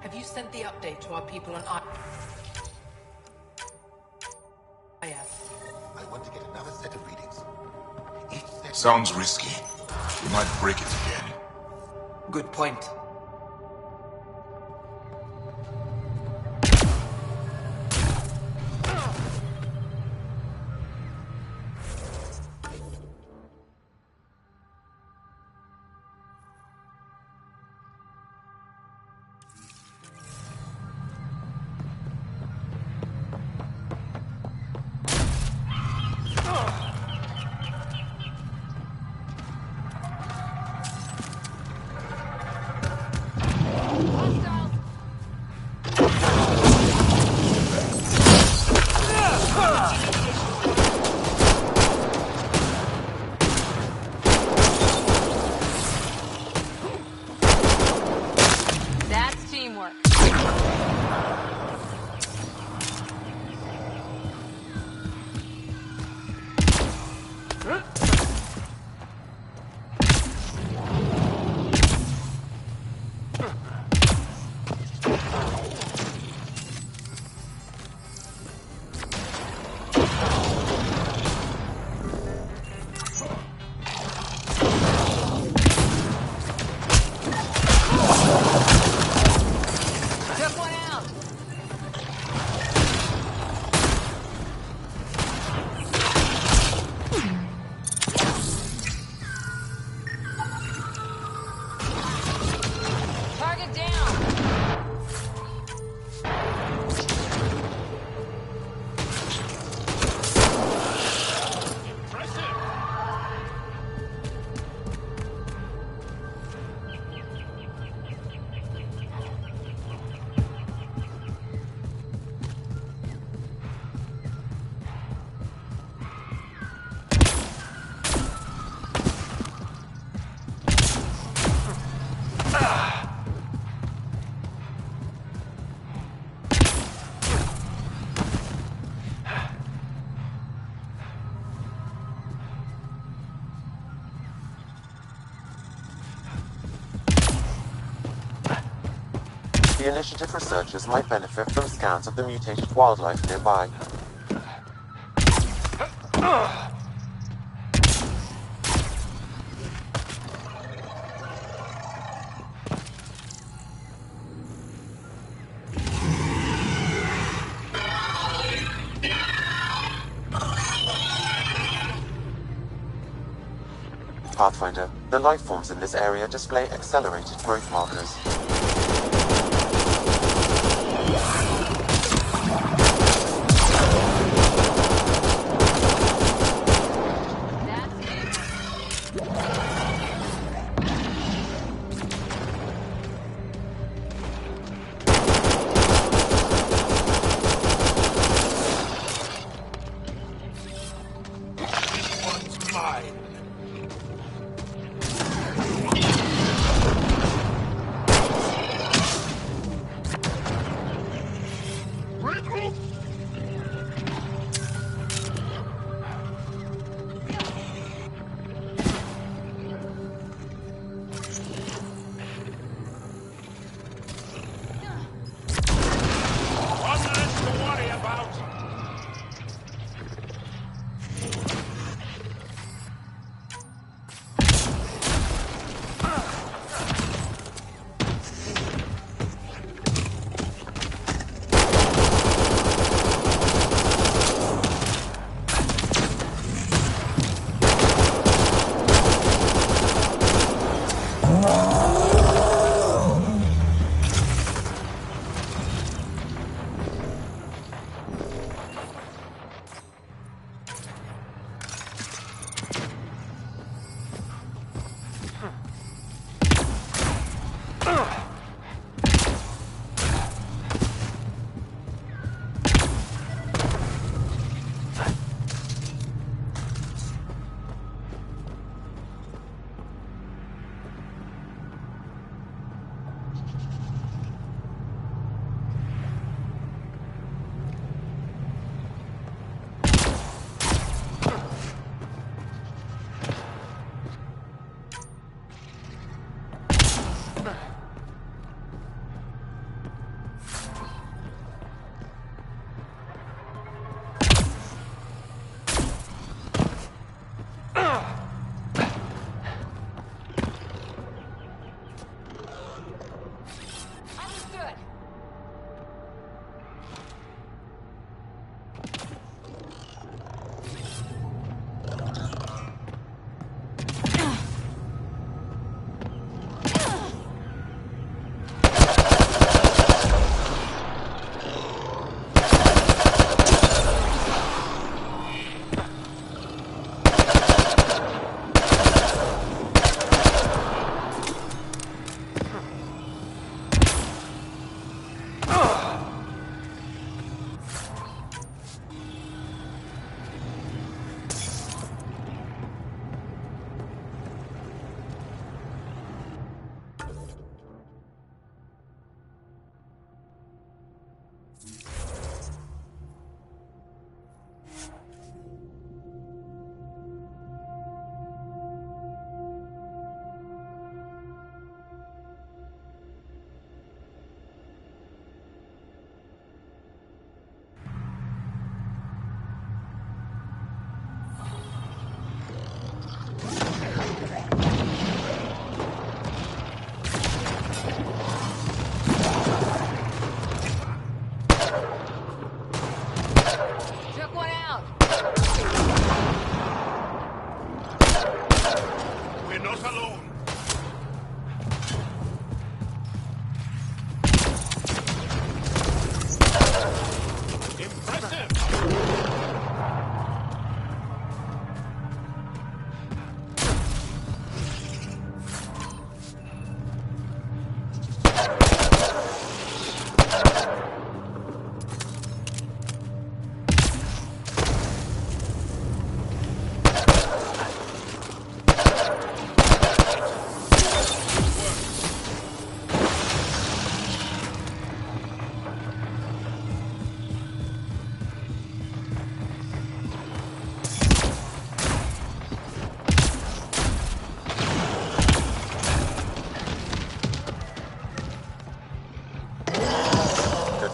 Have you sent the update to our people on I have. I want to get another set of readings. Sounds risky. We might break it again. Good point. That's teamwork. Took one out. The Initiative researchers might benefit from scans of the mutated wildlife nearby. Pathfinder, the life forms in this area display accelerated growth markers.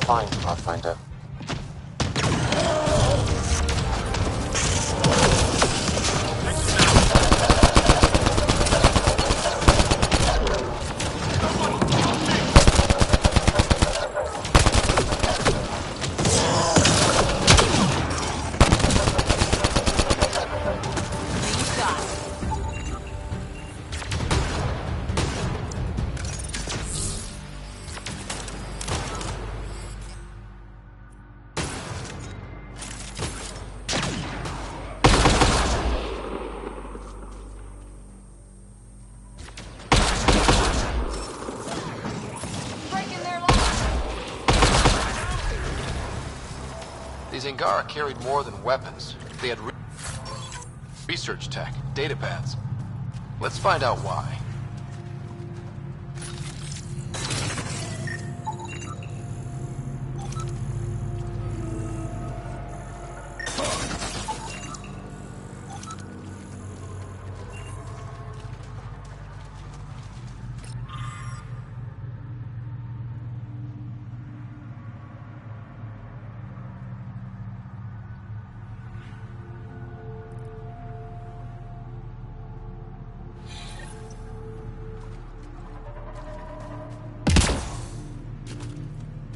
Fine, Pathfinder. These Angara carried more than weapons. They had research tech, data pads. Let's find out why.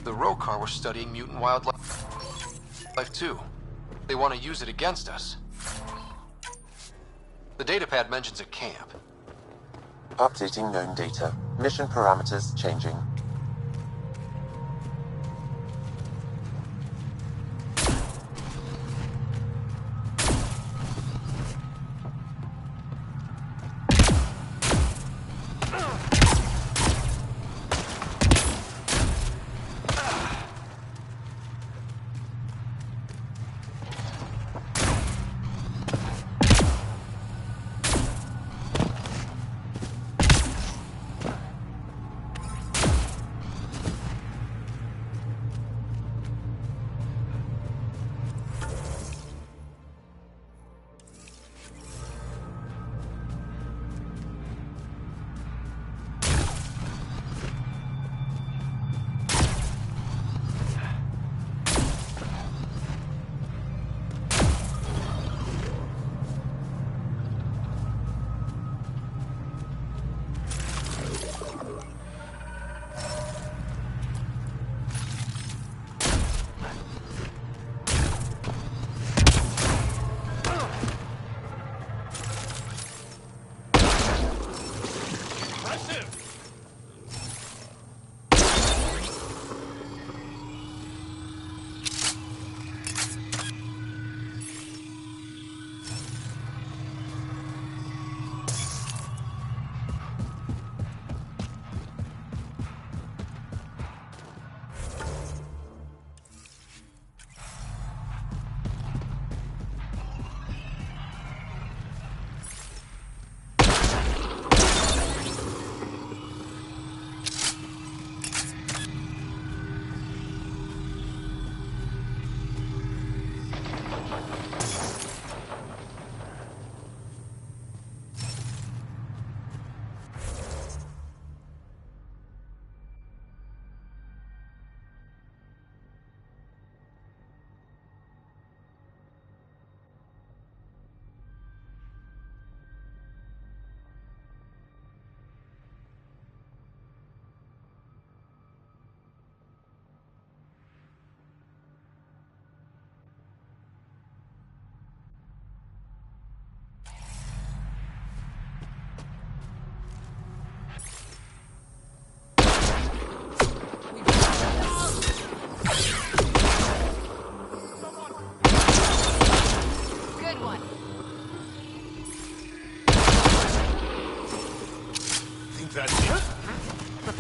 The Rokar were studying mutant wildlife too. They want to use it against us. The datapad mentions a camp. Updating known data. Mission parameters changing. That's it.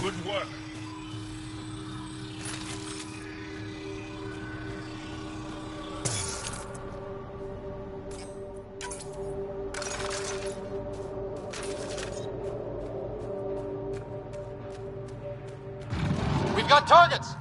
Good work. We've got targets!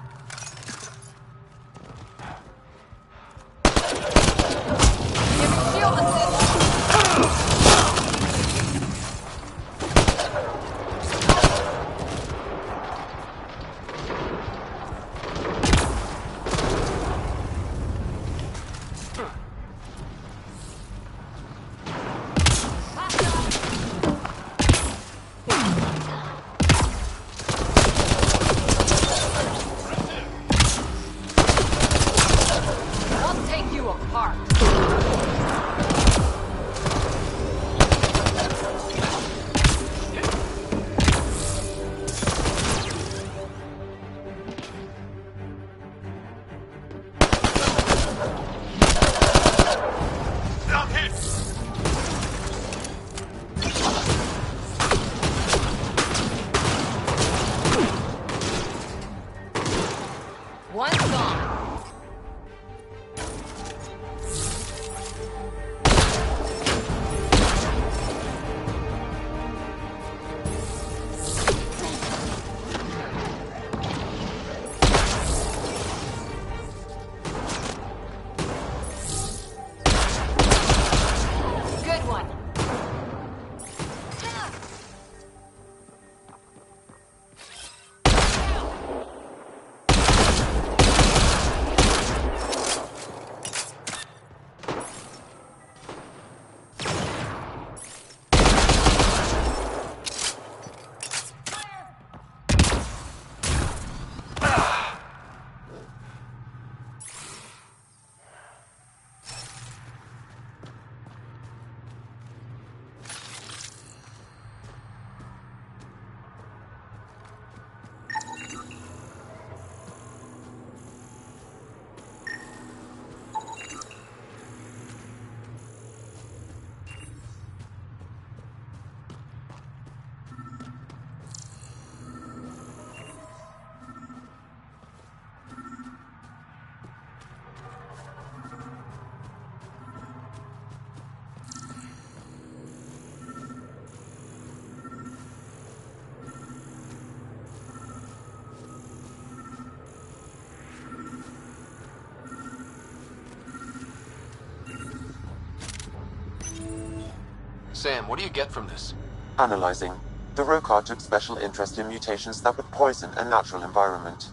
Sam, what do you get from this? Analyzing. The Rokar took special interest in mutations that would poison a natural environment.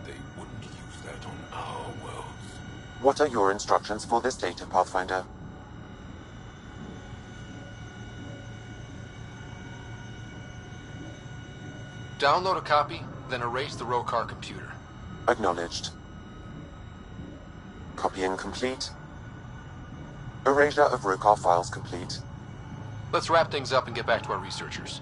They wouldn't use that on our worlds. What are your instructions for this data, Pathfinder? Download a copy, then erase the Rokar computer. Acknowledged. Copying complete. Erasure of Rokar files complete. Let's wrap things up and get back to our researchers.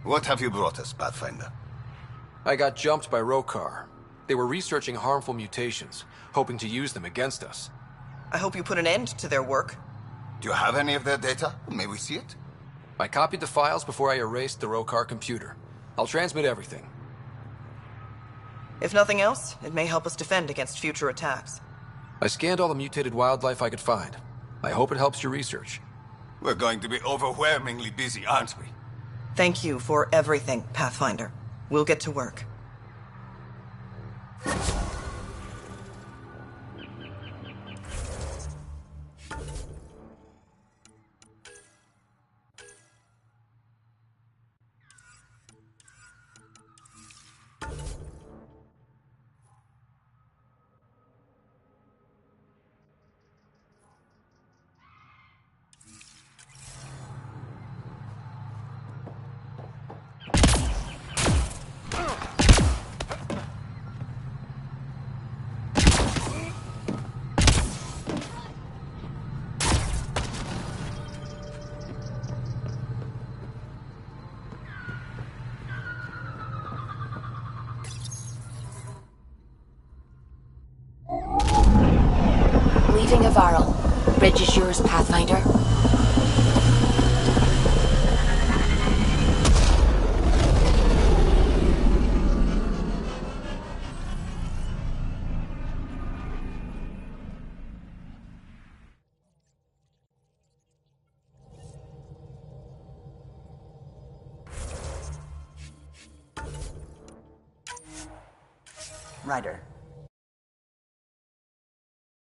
What have you brought us, Pathfinder? I got jumped by Rokar. They were researching harmful mutations, hoping to use them against us. I hope you put an end to their work. Do you have any of their data? May we see it? I copied the files before I erased the Rokar computer. I'll transmit everything. If nothing else, it may help us defend against future attacks. I scanned all the mutated wildlife I could find. I hope it helps your research. We're going to be overwhelmingly busy, aren't we? Thank you for everything, Pathfinder. We'll get to work. Leaving Avaril. Bridge is yours, Pathfinder. Ryder,